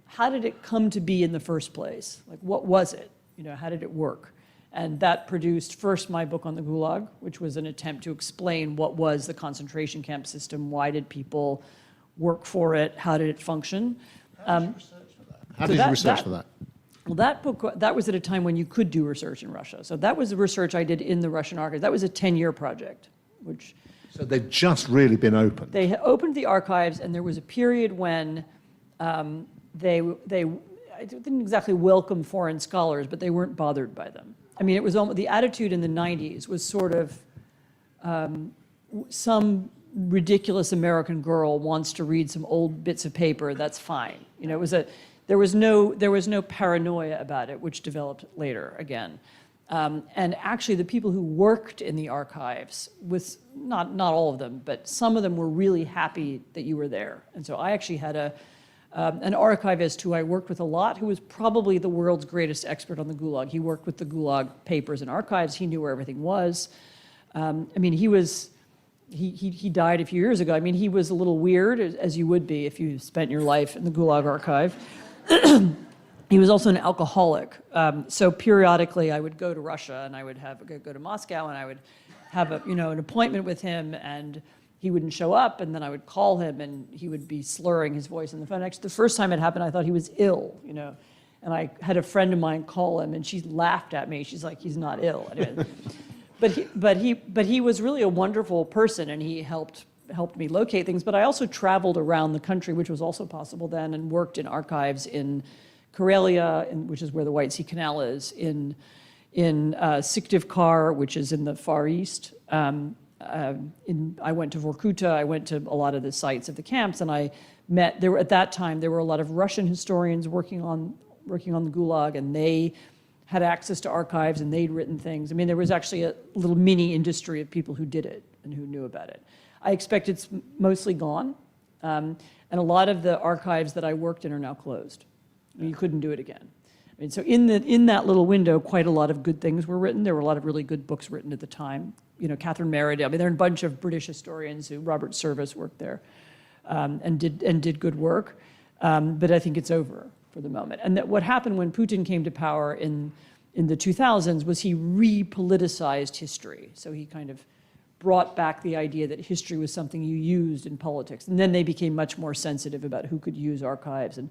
How did it come to be in the first place? Like, what was it? How did it work? And that produced first my book on the Gulag, which was an attempt to explain what was the concentration camp system, why did people work for it, how did it function? How did you research for that? How did you research for that? Well, that book, that was at a time when you could do research in Russia. So that was the research I did in the Russian archives. That was a 10-year project, which... So they'd just really been opened. They had opened the archives, and there was a period when they didn't exactly welcome foreign scholars, but they weren't bothered by them. I mean, it was almost, the attitude in the 90s was sort of some ridiculous American girl wants to read some old bits of paper, that's fine. There was no paranoia about it, which developed later again. And actually, the people who worked in the archives, with not all of them, but some of them were really happy that you were there. And so I actually had an archivist who I worked with a lot, who was probably the world's greatest expert on the Gulag. He worked with the Gulag papers and archives. He knew where everything was. He died a few years ago. I mean, he was a little weird, as you would be if you spent your life in the Gulag archive. He was also an alcoholic. So periodically I would go to Russia, and I would go to Moscow, and I would have an appointment with him, and he wouldn't show up, and then I would call him, and he would be slurring his voice on the phone. Actually, the first time it happened, I thought he was ill, and I had a friend of mine call him, and she laughed at me. She's like, he's not ill. Anyway, but he was really a wonderful person, and he helped me locate things. But I also traveled around the country, which was also possible then, and worked in archives in Karelia, which is where the White Sea Canal is, in Syktyvkar, which is in the Far East, I went to Vorkuta, I went to a lot of the sites of the camps, and I met, at that time, there were a lot of Russian historians working on the Gulag, and they had access to archives, and they'd written things. I mean, there was actually a little mini industry of people who did it and who knew about it. I expect it's mostly gone, and a lot of the archives that I worked in are now closed. I mean, you couldn't do it again. I mean, so in that little window, quite a lot of good things were written. There were a lot of really good books written at the time. You know, Catherine Meredith. I mean, there are a bunch of British historians who, Robert Service worked there, and did good work. But I think it's over for the moment. And that what happened when Putin came to power in the 2000s was he repoliticized history. So he kind of brought back the idea that history was something you used in politics. And then they became much more sensitive about who could use archives. And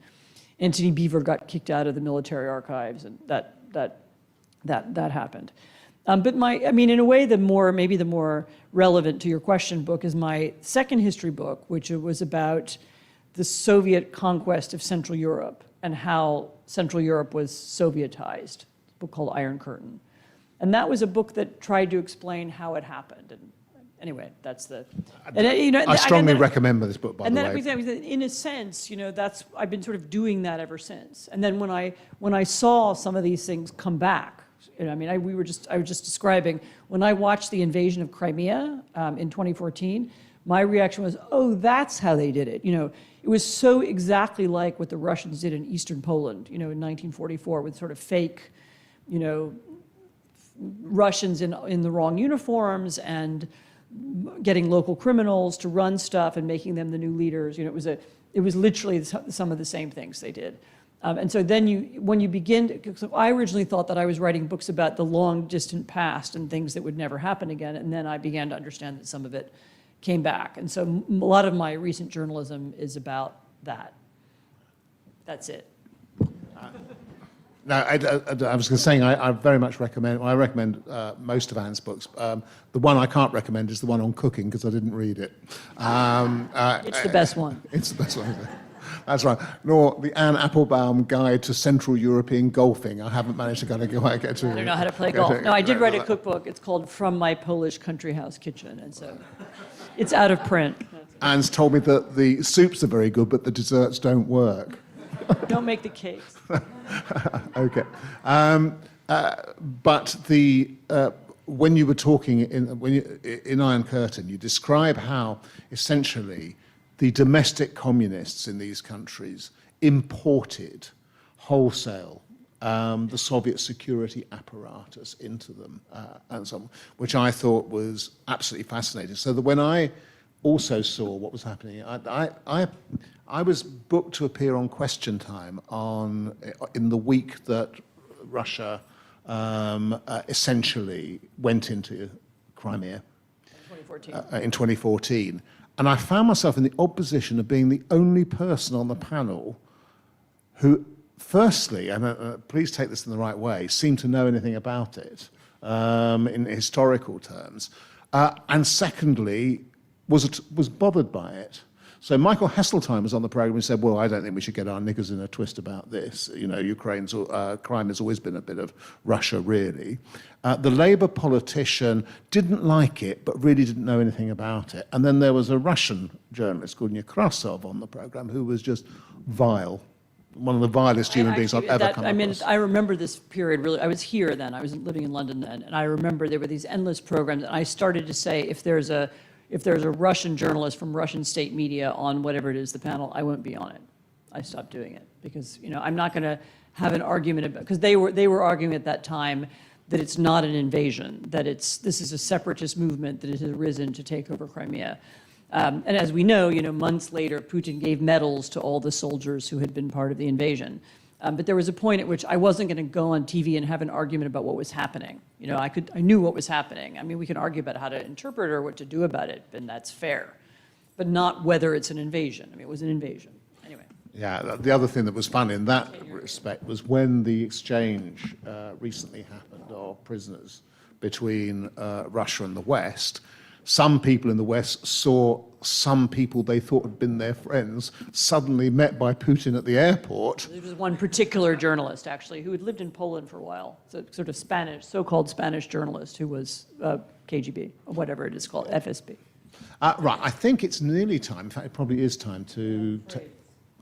Anthony Beaver got kicked out of the military archives, and that happened. But I mean, in a way, maybe the more relevant to your question book is my second history book, which was about the Soviet conquest of Central Europe and how Central Europe was Sovietized, a book called Iron Curtain. And that was a book that tried to explain how it happened. And anyway, that's the... And, you know, I strongly recommend this book, by the way. And in a sense, you know, I've been sort of doing that ever since. And then when I saw some of these things come back, you know, I mean, I was just describing, when I watched the invasion of Crimea in 2014, my reaction was, oh, that's how they did it. You know, it was so exactly like what the Russians did in Eastern Poland, you know, in 1944, with sort of fake, you know, Russians in the wrong uniforms and getting local criminals to run stuff and making them the new leaders. You know, it was literally some of the same things they did. And so then when you begin, so I originally thought that I was writing books about the long distant past and things that would never happen again. And then I began to understand that some of it came back. And so a lot of my recent journalism is about that. That's it. No, I was saying I very much recommend, well, I recommend most of Anne's books. The one I can't recommend is the one on cooking, because I didn't read it. It's the best one. It's the best one. That's right. Nor the Anne Applebaum Guide to Central European Golfing. I haven't managed to kind of get to. I don't know how to play golf. No, I did write a cookbook. It's called From My Polish Country House Kitchen, and so it's out of print. Anne's told me that the soups are very good, but the desserts don't work. Don't make the cakes. Okay. But when you were talking in Iron Curtain, you describe how essentially the domestic communists in these countries imported wholesale the Soviet security apparatus into them, and so on, which I thought was absolutely fascinating. So that when I also saw what was happening, I was booked to appear on Question Time in the week that Russia essentially went into Crimea in 2014. And I found myself in the odd position of being the only person on the panel who, firstly, and please take this in the right way, seemed to know anything about it in historical terms, and secondly, was bothered by it. So Michael Heseltine was on the program and said, well, I don't think we should get our knickers in a twist about this. You know, Ukraine's crime has always been a bit of Russia, really. The Labour politician didn't like it, but really didn't know anything about it. And then there was a Russian journalist called Nekrasov on the program who was just vile. One of the vilest human beings I've ever come across. I mean, I remember this period really. I was here then. I was living in London then. And I remember there were these endless programs. And I started to say, if there's a Russian journalist from Russian state media on whatever it is, the panel, I won't be on it. I stopped doing it because, you know, I'm not going to have an argument about, because they were arguing at that time that it's not an invasion, that this is a separatist movement that has arisen to take over Crimea. And as we know, months later, Putin gave medals to all the soldiers who had been part of the invasion. But there was a point at which I wasn't going to go on TV and have an argument about what was happening. I knew what was happening. I mean, we can argue about how to interpret or what to do about it, and that's fair. But not whether it's an invasion. I mean, it was an invasion. Anyway. Yeah, the other thing that was fun in that respect was when the exchange recently happened of prisoners between Russia and the West, some people in the West saw some people they thought had been their friends suddenly met by Putin at the airport. There was one particular journalist, actually, who had lived in Poland for a while. It's a sort of Spanish, so-called Spanish journalist who was KGB, or whatever it is called, FSB. Right, I think it's nearly time. In fact, it probably is time to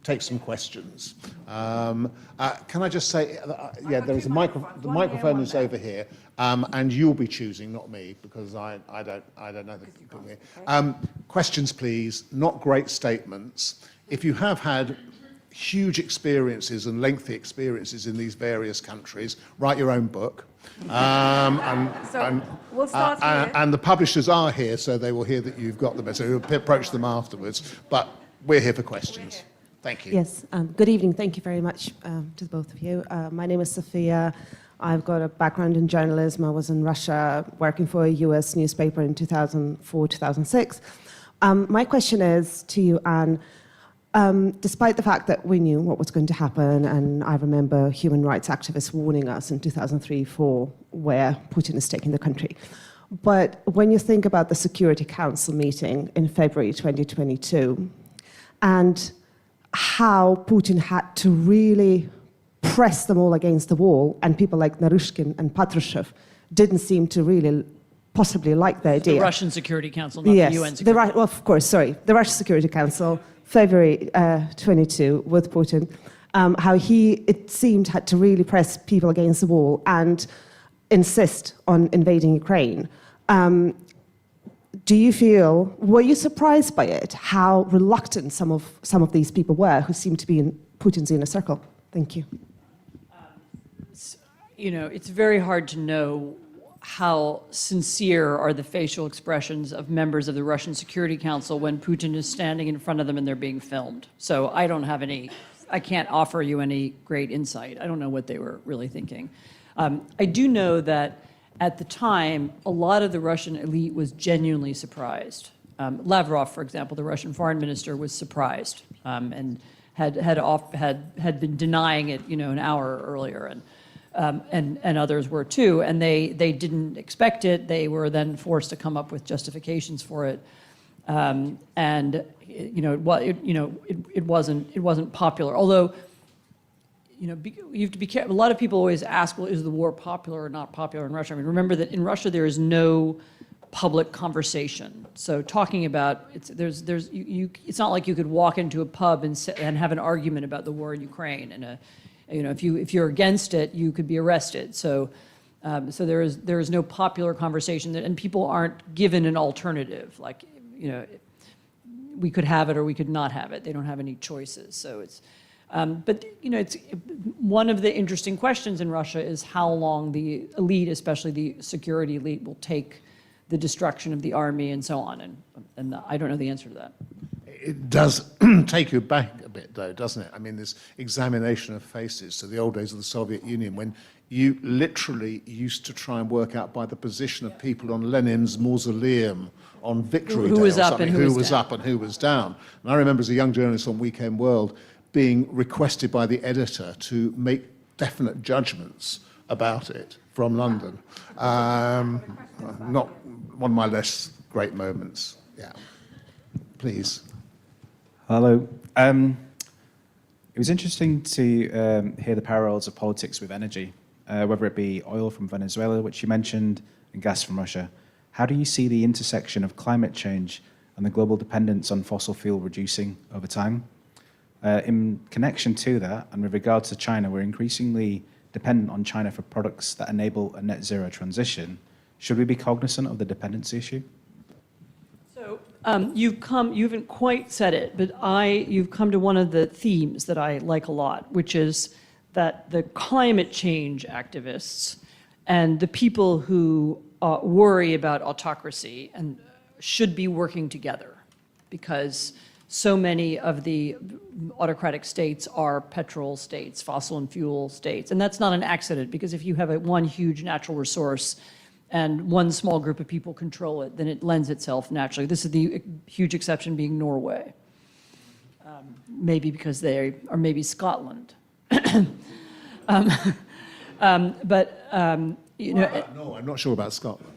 take some questions. Can I just say, yeah, there is the microphone is over here, and you'll be choosing, not me, because I don't know the people here. Questions, please, not great statements. If you have had huge experiences and lengthy experiences in these various countries, write your own book. We'll start here. And the publishers are here, so they will hear that you've got them, so you'll approach them afterwards. But we're here for questions. Thank you. Yes, good evening. Thank you very much to both of you. My name is Sophia. I've got a background in journalism. I was in Russia working for a US newspaper in 2004, 2006. My question is to you, Anne. Despite the fact that we knew what was going to happen, and I remember human rights activists warning us in 2003-04 where Putin is taking the country. But when you think about the Security Council meeting in February 2022, and how Putin had to really press them all against the wall, and people like Naryshkin and Patrushev didn't seem to really possibly like the idea. The Russian Security Council, not the UN Security Council. Well, of course, sorry. The Russian Security Council, February 22, with Putin, how he, it seemed, had to really press people against the wall and insist on invading Ukraine. Do you feel, were you surprised by it, how reluctant some of these people were who seemed to be in Putin's inner circle? Thank you. You know, it's very hard to know how sincere are the facial expressions of members of the Russian Security Council when Putin is standing in front of them and they're being filmed. So I don't have I can't offer you any great insight. I don't know what they were really thinking. I do know that at the time, a lot of the Russian elite was genuinely surprised. Lavrov, for example, the Russian foreign minister, was surprised and had been denying it, you know, an hour earlier, and others were too. And they didn't expect it. They were then forced to come up with justifications for it. And you know, it wasn't popular. Although, you know, you have to be careful. A lot of people always ask, well, is the war popular or not popular in Russia? I mean, remember that in Russia there is no public conversation. So talking about it's not like you could walk into a pub and have an argument about the war in Ukraine. And you know, if you're against it, you could be arrested. So there is no popular conversation, and people aren't given an alternative. Like, you know, we could have it or we could not have it. They don't have any choices. So it's. But you know, it's one of the interesting questions in Russia is how long the elite, especially the security elite, will take the destruction of the army and so on. And I don't know the answer to that. It does take you back a bit, though, doesn't it? I mean, this examination of faces to the old days of the Soviet Union, when you literally used to try and work out by the position of people on Lenin's mausoleum on Victory Day, who was up and who was up and who was down. And I remember as a young journalist on Weekend World being requested by the editor to make definite judgments about it from London. Not one of my less great moments. Yeah. Please. Hello. It was interesting to hear the parallels of politics with energy, whether it be oil from Venezuela, which you mentioned, and gas from Russia. How do you see the intersection of climate change and the global dependence on fossil fuel reducing over time? In connection to that, and with regards to China, we're increasingly dependent on China for products that enable a net zero transition. Should we be cognizant of the dependency issue? So you haven't quite said it, but you've come to one of the themes that I like a lot, which is that the climate change activists and the people who worry about autocracy and should be working together, because so many of the autocratic states are petrol states, fossil and fuel states. And that's not an accident, because if you have one huge natural resource and one small group of people control it, then it lends itself naturally. This is the huge exception being Norway. Maybe because they are, maybe Scotland. You know. No, I'm not sure about Scotland.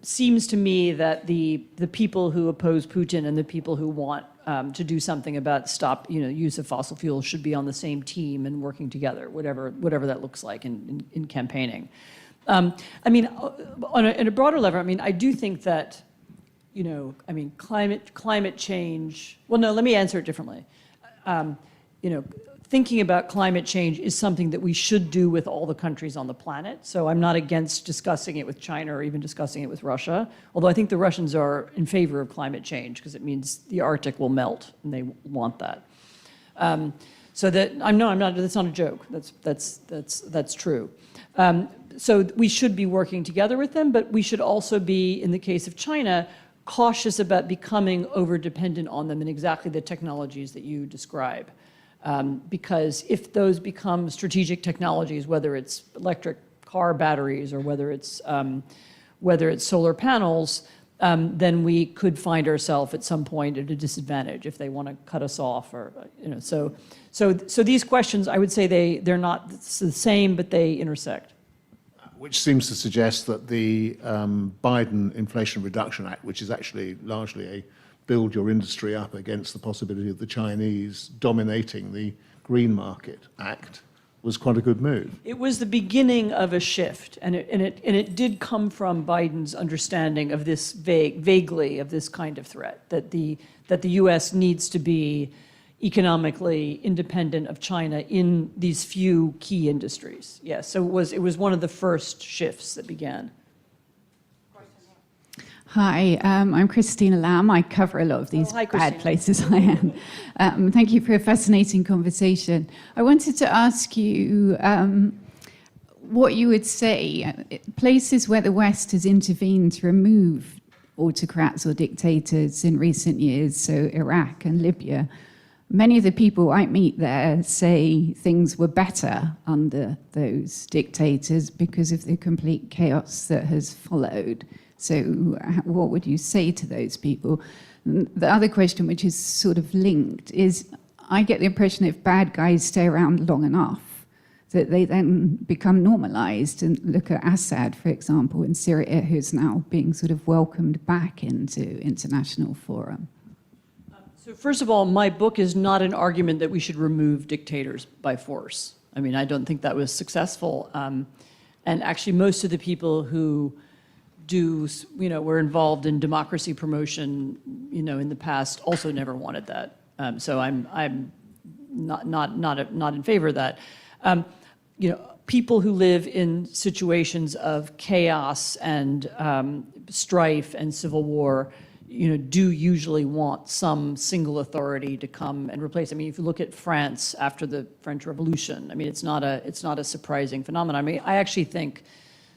seems to me that the people who oppose Putin and the people who want to do something about use of fossil fuels should be on the same team and working together, whatever that looks like in campaigning. On a broader level, I do think that, climate change. Well, no, let me answer it differently. Thinking about climate change is something that we should do with all the countries on the planet. So I'm not against discussing it with China or even discussing it with Russia, although I think the Russians are in favor of climate change because it means the Arctic will melt and they want that. So that I'm not. That's not a joke. That's true. So we should be working together with them, but we should also be, in the case of China, cautious about becoming over-dependent on them in exactly the technologies that you describe. Because if those become strategic technologies, whether it's electric car batteries or whether it's solar panels, then we could find ourselves at some point at a disadvantage if they want to cut us off, or So these questions, I would say they're not the same, but they intersect. Which seems to suggest that the Biden Inflation Reduction Act, which is actually largely a build your industry up against the possibility of the Chinese dominating the green market act, was quite a good move. It was the beginning of a shift, and it did come from Biden's understanding of this vaguely of this kind of threat, that the U.S. needs to be economically independent of China in these few key industries. Yes, so it was one of the first shifts that began. Hi, I'm Christina Lamb. I cover a lot of these bad places. I am. Thank you for a fascinating conversation. I wanted to ask you what you would say, places where the West has intervened to remove autocrats or dictators in recent years, so Iraq and Libya. Many of the people I meet there say things were better under those dictators because of the complete chaos that has followed. So what would you say to those people? The other question, which is sort of linked, is I get the impression if bad guys stay around long enough, that they then become normalized. And look at Assad, for example, in Syria, who's now being sort of welcomed back into international forum. So first of all, my book is not an argument that we should remove dictators by force. I don't think that was successful. And actually, most of the people who were involved in democracy promotion, in the past, also never wanted that. So I'm not in favor of that. People who live in situations of chaos and strife and civil war, do usually want some single authority to come and replace. If you look at France after the French Revolution, it's not a surprising phenomenon. I actually think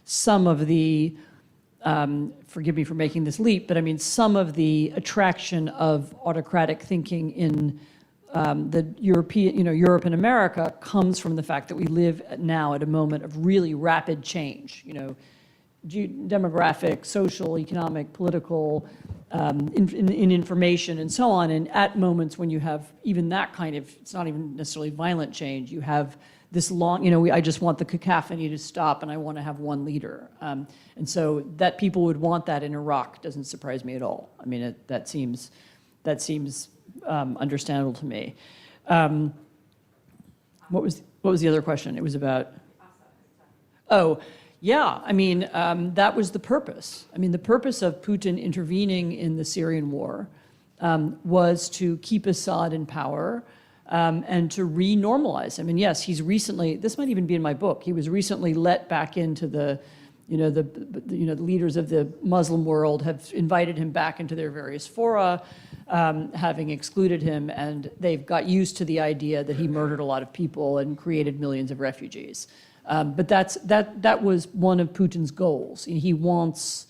some of the forgive me for making this leap, but some of the attraction of autocratic thinking in the Europe and America comes from the fact that we live now at a moment of really rapid change, demographic, social, economic, political, in information and so on. And at moments when you have even that kind of, it's not even necessarily violent change, you have this long, I just want the cacophony to stop and I want to have one leader. And so that people would want that in Iraq doesn't surprise me at all. That seems understandable to me. What was the other question? It was about, oh, yeah, that was the purpose. The purpose of Putin intervening in the Syrian war was to keep Assad in power, and to re-normalize him. And yes, he's recently, this might even be in my book, he was recently let back into the leaders of the Muslim world have invited him back into their various fora, having excluded him, and they've got used to the idea that he murdered a lot of people and created millions of refugees. But that was one of Putin's goals. He wants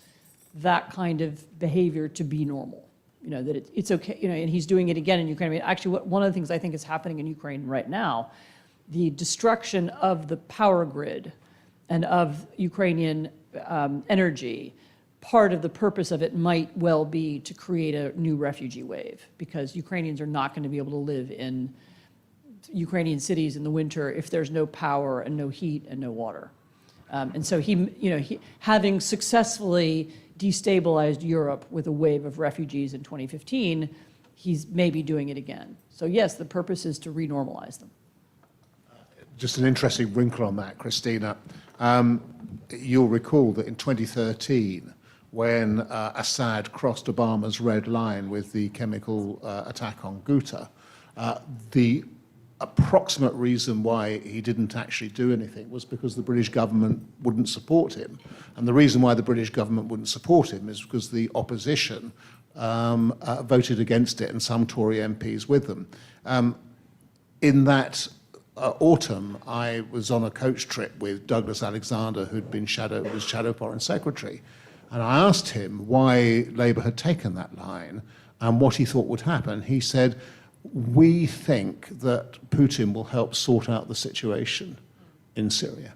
that kind of behavior to be normal. That it's okay, and he's doing it again in Ukraine. Actually, one of the things I think is happening in Ukraine right now, the destruction of the power grid and of Ukrainian energy, part of the purpose of it might well be to create a new refugee wave, because Ukrainians are not going to be able to live in Ukrainian cities in the winter if there's no power and no heat and no water. And so having successfully destabilized Europe with a wave of refugees in 2015, he's maybe doing it again. So yes, the purpose is to renormalize them. Just an interesting wrinkle on that, Christina. You'll recall that in 2013, when Assad crossed Obama's red line with the chemical attack on Ghouta, the approximate reason why he didn't actually do anything was because the British government wouldn't support him. And the reason why the British government wouldn't support him is because the opposition voted against it, and some Tory MPs with them. In that autumn, I was on a coach trip with Douglas Alexander, who'd been Shadow Foreign Secretary, and I asked him why Labour had taken that line and what he thought would happen. He said, "We think that Putin will help sort out the situation in Syria."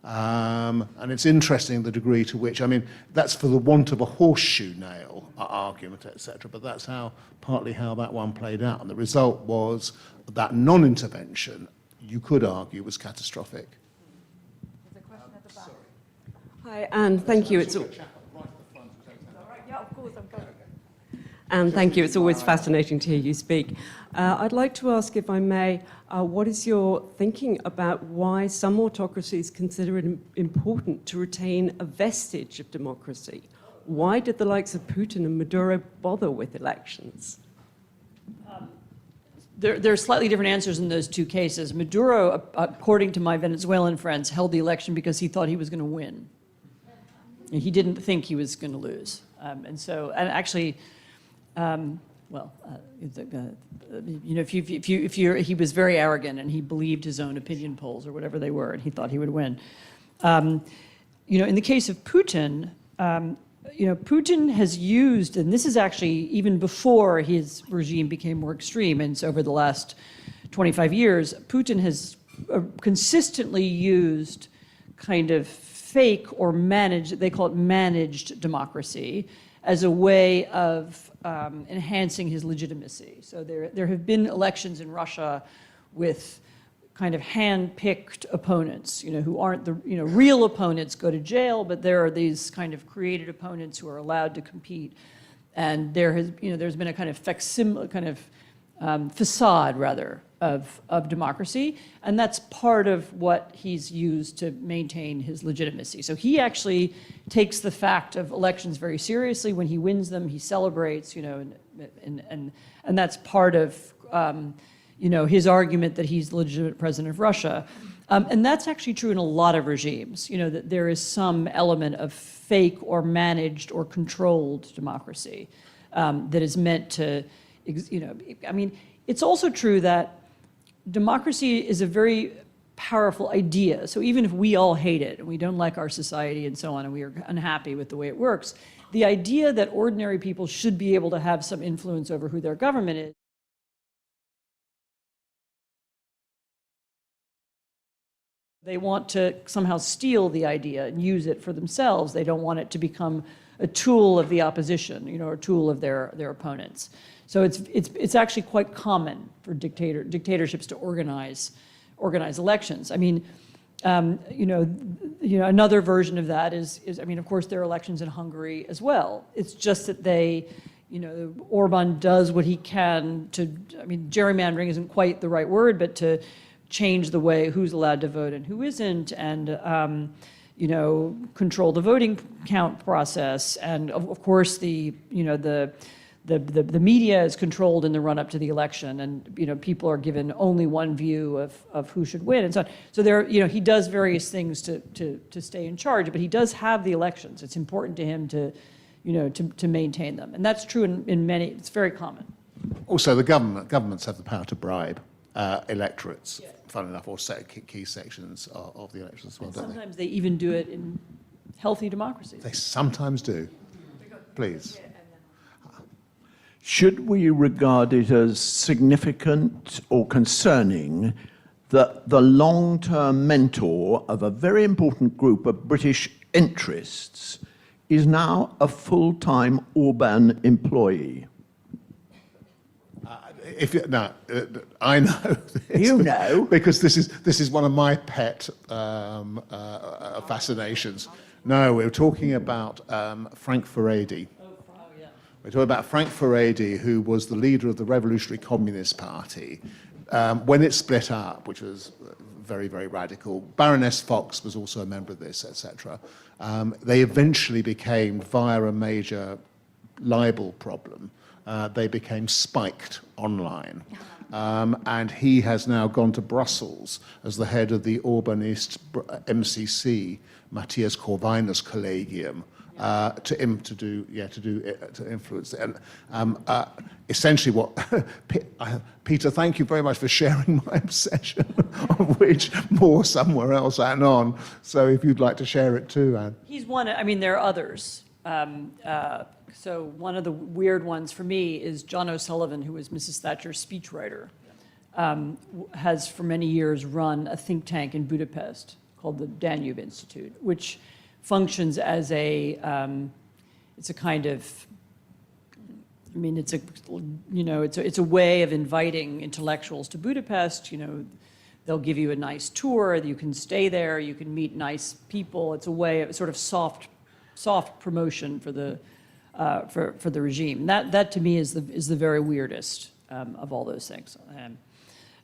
And it's interesting the degree to which, I mean, that's for the want of a horseshoe nail argument, etc., but that's partly how that one played out. And the result was that non-intervention, you could argue, was catastrophic. There's a question at the back. Hi, and thank you. Yeah, of course, I'm coming. And thank you. It's always fascinating to hear you speak. I'd like to ask, if I may, what is your thinking about why some autocracies consider it important to retain a vestige of democracy? Why did the likes of Putin and Maduro bother with elections? There are slightly different answers in those two cases. Maduro, according to my Venezuelan friends, held the election because he thought he was going to win. He didn't think he was going to lose. He was very arrogant and he believed his own opinion polls or whatever they were, and he thought he would win. In the case of Putin, Putin has used, and this is actually even before his regime became more extreme, and so over the last 25 years, Putin has consistently used kind of fake or managed, they call it managed democracy, as a way of enhancing his legitimacy. So there have been elections in Russia with kind of hand-picked opponents, who aren't the real opponents go to jail, but there are these kind of created opponents who are allowed to compete. And there's been a kind of facade rather of democracy, and that's part of what he's used to maintain his legitimacy. So he actually takes the fact of elections very seriously. When he wins them, he celebrates, and that's part of his argument that he's the legitimate president of Russia. And that's actually true in a lot of regimes, that there is some element of fake or managed or controlled democracy that is meant to, it's also true that democracy is a very powerful idea. So even if we all hate it and we don't like our society and so on, and we are unhappy with the way it works, the idea that ordinary people should be able to have some influence over who their government is, they want to somehow steal the idea and use it for themselves. They don't want it to become a tool of the opposition, or a tool of their opponents. So it's actually quite common for dictatorships to organize elections. Another version of that is of course there are elections in Hungary as well. It's just that Orban does what he can to, gerrymandering isn't quite the right word, but to change the way who's allowed to vote and who isn't, and control the voting count process, and of course the media is controlled in the run-up to the election, and people are given only one view of who should win, and so on. So he does various things to stay in charge, but he does have the elections. It's important to him to maintain them, and that's true in many. It's very common. Also, the governments have the power to bribe electorates, fun enough, or key sections of the elections as well, don't they? Sometimes they even do it in healthy democracies. They sometimes do. Please. Should we regard it as significant or concerning that the long-term mentor of a very important group of British interests is now a full-time Orban employee? if you, no, I know this, You know? because this is one of my pet fascinations. No, we're talking about Frank Furedi. We're talking about Frank Furedi, who was the leader of the Revolutionary Communist Party when it split up, which was very, very radical. Baroness Fox was also a member of this, etc. They eventually became, via a major libel problem, they became spiked online. And he has now gone to Brussels as the head of the Orbanist MCC, Matthias Corvinus Collegium, to influence it. And essentially what, Peter, thank you very much for sharing my obsession, of which more somewhere else Anon. So if you'd like to share it too, Anne. He's one, I mean, there are others. So one of the weird ones for me is John O'Sullivan, who was Mrs. Thatcher's speechwriter, has for many years run a think tank in Budapest called the Danube Institute, which functions as it's a kind of, I mean, it's a way of inviting intellectuals to Budapest. You know, they'll give you a nice tour. You can stay there. You can meet nice people. It's a way of sort of soft promotion for the regime. That to me is the very weirdest of all those things.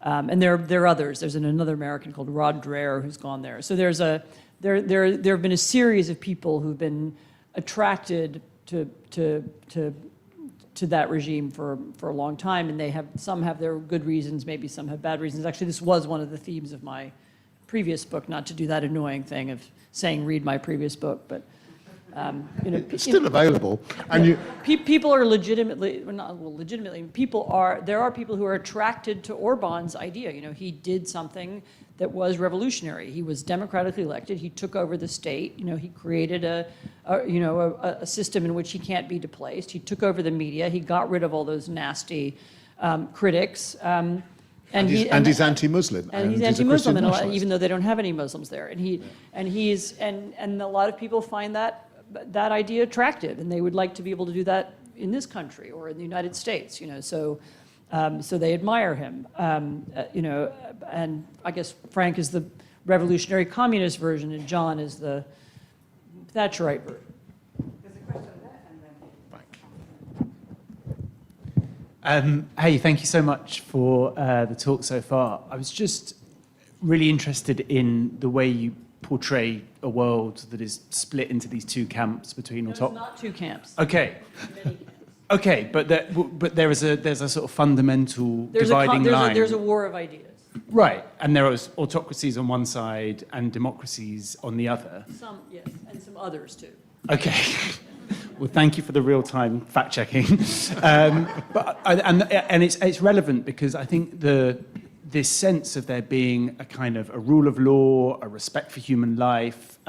And there are others. There's another American called Rod Dreher who's gone there. So there have been a series of people who've been attracted to that regime for a long time, and some have their good reasons, maybe some have bad reasons. Actually, this was one of the themes of my previous book, not to do that annoying thing of saying read my previous book, but it's still available, and people are legitimately, there are people who are attracted to Orban's idea. You know, he did something that was revolutionary. He was democratically elected. He took over the state. You know, he created a system in which he can't be displaced. He took over the media. He got rid of all those nasty critics. And he's anti-Muslim. And he's anti-Muslim, even though they don't have any Muslims there. And a lot of people find that idea attractive, and they would like to be able to do that in this country or in the United States. You know, so they admire him. You know, and I guess Frank is the revolutionary communist version, and John is the Thatcherite version. Hey, thank you so much for the talk so far. I was just really interested in the way you portray a world that is split into these two camps between There's not two camps. Okay. Many camps. Okay, but there's a sort of fundamental dividing line. There's a war of ideas. Right, and there are autocracies on one side and democracies on the other. Some, yes, and some others too. Okay. Well, thank you for the real-time fact-checking. And it's relevant because I think this sense of there being a kind of a rule of law, a respect for human life,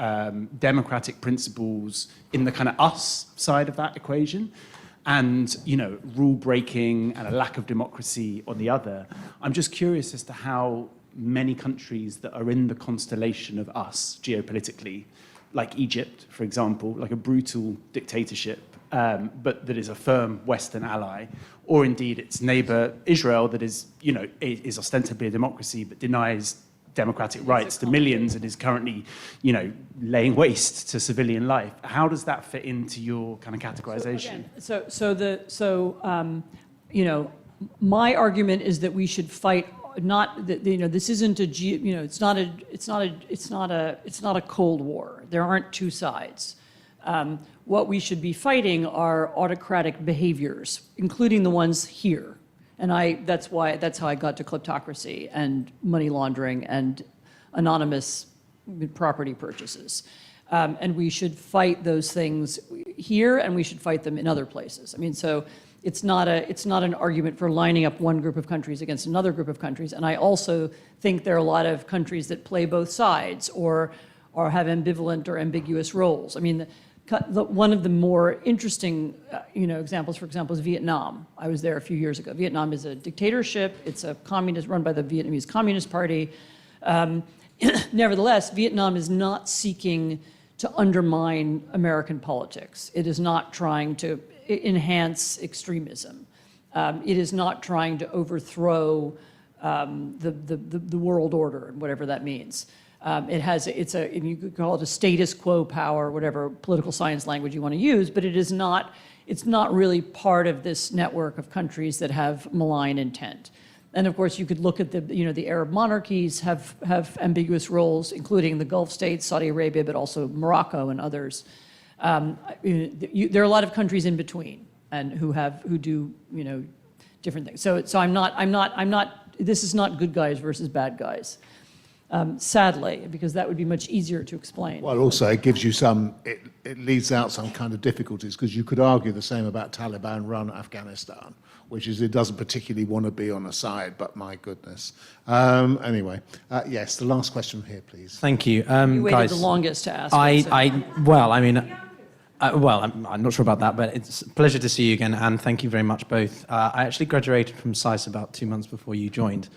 democratic principles in the kind of us side of that equation, and, you know, rule breaking and a lack of democracy on the other. I'm just curious as to how many countries that are in the constellation of us geopolitically, like Egypt, for example, like a brutal dictatorship, but that is a firm Western ally, or indeed its neighbor Israel that is, you know, is ostensibly a democracy but denies democratic rights to millions and is currently, you know, laying waste to civilian life. How does that fit into your kind of categorization? You know, my argument is that we should fight. Not that, you know, this isn't a, you know, it's not a Cold War. There aren't two sides. What we should be fighting are autocratic behaviors, including the ones here. And that's how I got to kleptocracy and money laundering and anonymous property purchases. And we should fight those things here, and we should fight them in other places. I mean, so it's not an argument for lining up one group of countries against another group of countries. And I also think there are a lot of countries that play both sides or have ambivalent or ambiguous roles. I mean, one of the more interesting examples, for example, is Vietnam. I was there a few years ago. Vietnam is a dictatorship. It's a communist, run by the Vietnamese Communist Party. Nevertheless, Vietnam is not seeking to undermine American politics. It is not trying to enhance extremism. It is not trying to overthrow the world order, and whatever that means. You could call it a status quo power, whatever political science language you want to use, but it's not really part of this network of countries that have malign intent. And of course, you could look at the Arab monarchies have ambiguous roles, including the Gulf states, Saudi Arabia, but also Morocco and others. There are a lot of countries in between, and who do different things. So I'm not. This is not good guys versus bad guys. Sadly, because that would be much easier to explain. Well, also it gives you it leaves out some kind of difficulties, because you could argue the same about Taliban-run Afghanistan, which is it doesn't particularly want to be on a side, but my goodness. Anyway, yes, the last question here, please. Thank you. You waited guys, the longest to ask. I'm not sure about that, but it's a pleasure to see you again, and thank you very much both. I actually graduated from SAIS about 2 months before you joined,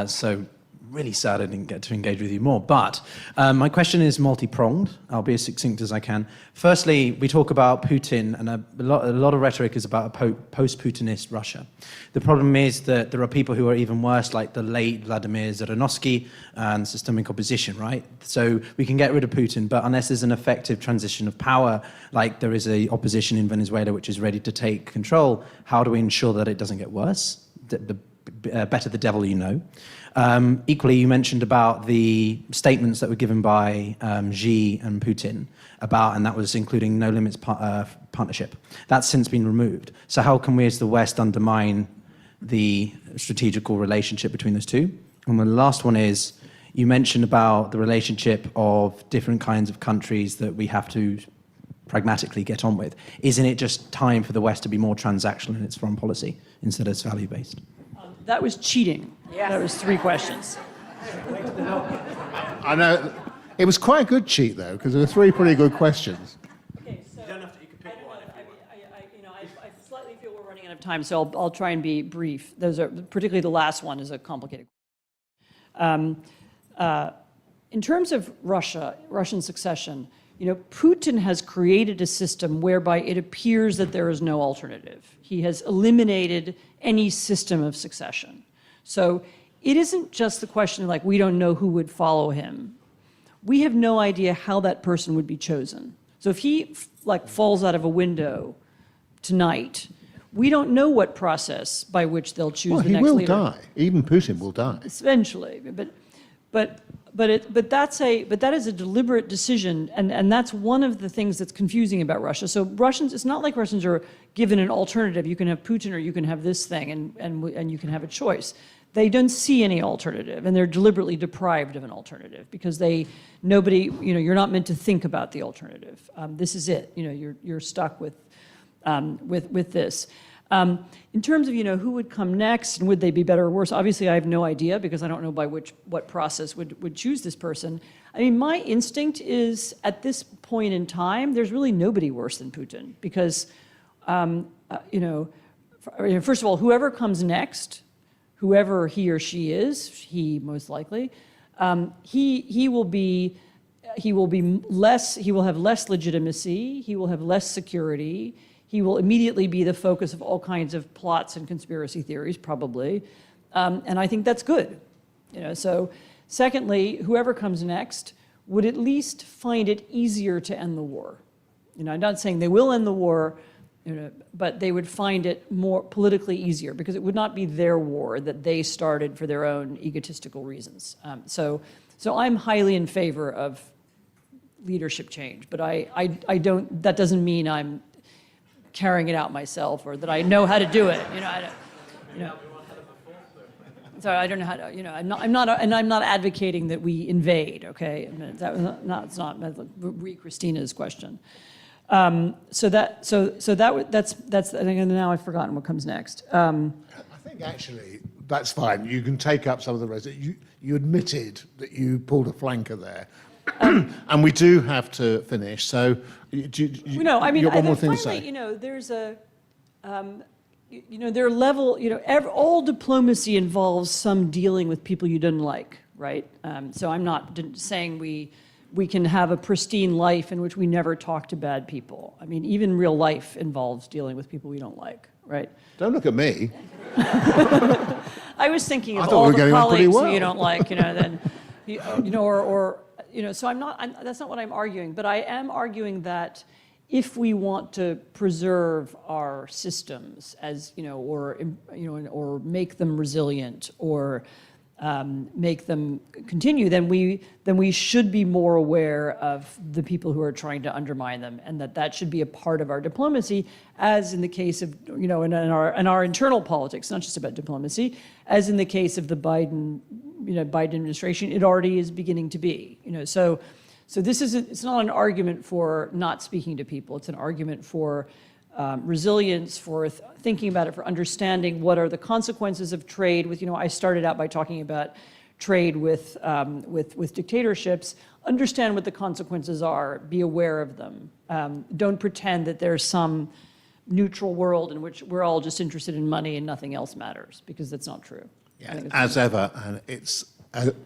so really sad I didn't get to engage with you more. But my question is multi-pronged. I'll be as succinct as I can. Firstly, we talk about Putin, and a lot of rhetoric is about a post-Putinist Russia. The problem is that there are people who are even worse, like the late Vladimir Zhirinovsky and systemic opposition, right? So we can get rid of Putin, but unless there's an effective transition of power, like there is a opposition in Venezuela which is ready to take control, how do we ensure that it doesn't get worse? Better the devil you know. Equally, you mentioned about the statements that were given by Xi and Putin and that was including no limits partnership. That's since been removed. So how can we as the West undermine the strategical relationship between those two? And the last one is, you mentioned about the relationship of different kinds of countries that we have to pragmatically get on with. Isn't it just time for the West to be more transactional in its foreign policy instead of value-based? That was cheating. Yes. That was 3 questions. I know. It was quite a good cheat, though, because there were 3 pretty good questions. Okay, so you can pick one. I slightly feel we're running out of time, so I'll try and be brief. Particularly the last one is a complicated. In terms of Russian succession, Putin has created a system whereby it appears that there is no alternative. He has eliminated any system of succession. So it isn't just the question like we don't know who would follow him. We have no idea how that person would be chosen. So if he falls out of a window tonight, we don't know what process by which they'll choose the next leader. He will die. Even Putin will die. Eventually, but that is a deliberate decision, and that's one of the things that's confusing about Russia. So it's not like Russians are given an alternative. You can have Putin or you can have this thing, and you can have a choice. They don't see any alternative, and they're deliberately deprived of an alternative because you're not meant to think about the alternative. This is it. You're stuck with this. In terms of who would come next and would they be better or worse, obviously I have no idea because I don't know by what process would choose this person. I mean, my instinct is at this point in time, there's really nobody worse than Putin because, first of all, whoever comes next, whoever he or she is, he most likely, he will have less legitimacy, he will have less security. He will immediately be the focus of all kinds of plots and conspiracy theories, probably. And I think that's good. So secondly, whoever comes next would at least find it easier to end the war. I'm not saying they will end the war, but they would find it more politically easier because it would not be their war that they started for their own egotistical reasons. So I'm highly in favor of leadership change, but that doesn't mean I'm carrying it out myself or that I know how to do it. So I don't know how to. I'm not advocating that we invade. Okay, it's not Christina's question. That's. And now I've forgotten what comes next. I think actually that's fine. You can take up some of the rest. You admitted that you pulled a flanker there. And we do have to finish. So, you got one more thing to say? There's a, there are level. All diplomacy involves some dealing with people you didn't like, right? So I'm not saying we can have a pristine life in which we never talk to bad people. I mean, even real life involves dealing with people we don't like, right? Don't look at me. I was thinking I of thought we all were the getting on pretty colleagues who well. you don't like, then, so that's not what I'm arguing, but I am arguing that if we want to preserve our systems as, or make them resilient or make them continue, then we should be more aware of the people who are trying to undermine them, and that should be a part of our diplomacy, as in the case of, in our internal politics, not just about diplomacy, as in the case of the Biden administration, it already is beginning to be, So it's not an argument for not speaking to people. It's an argument for resilience, for thinking about it, for understanding what are the consequences of trade. I started out by talking about trade with dictatorships. Understand what the consequences are. Be aware of them. Don't pretend that there's some neutral world in which we're all just interested in money and nothing else matters, because that's not true. Yeah, as ever, and it's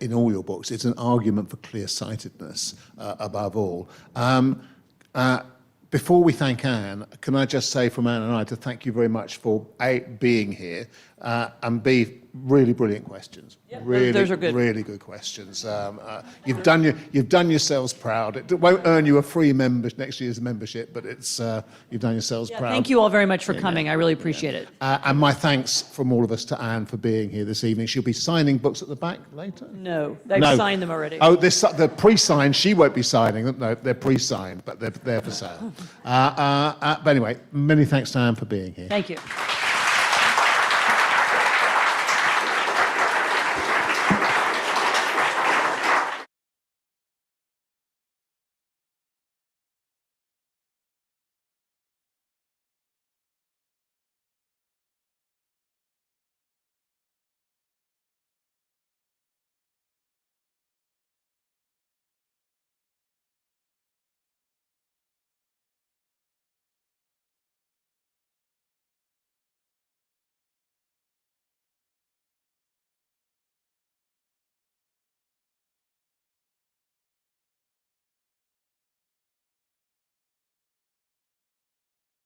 in all your books, it's an argument for clear-sightedness above all. Before we thank Anne, can I just say from Anne and I to thank you very much for A, being here, and B, really brilliant questions. Yep, really, those are good. Really good questions. You've done yourselves proud. It won't earn you a free next year's membership, but you've done yourselves proud. Thank you all very much for coming. I really appreciate it. And my thanks from all of us to Anne for being here this evening. She'll be signing books at the back later. No, I've signed them already. Oh, the pre-signed, she won't be signing them. No, they're pre-signed, but they're there for sale. But anyway, many thanks to Anne for being here. Thank you.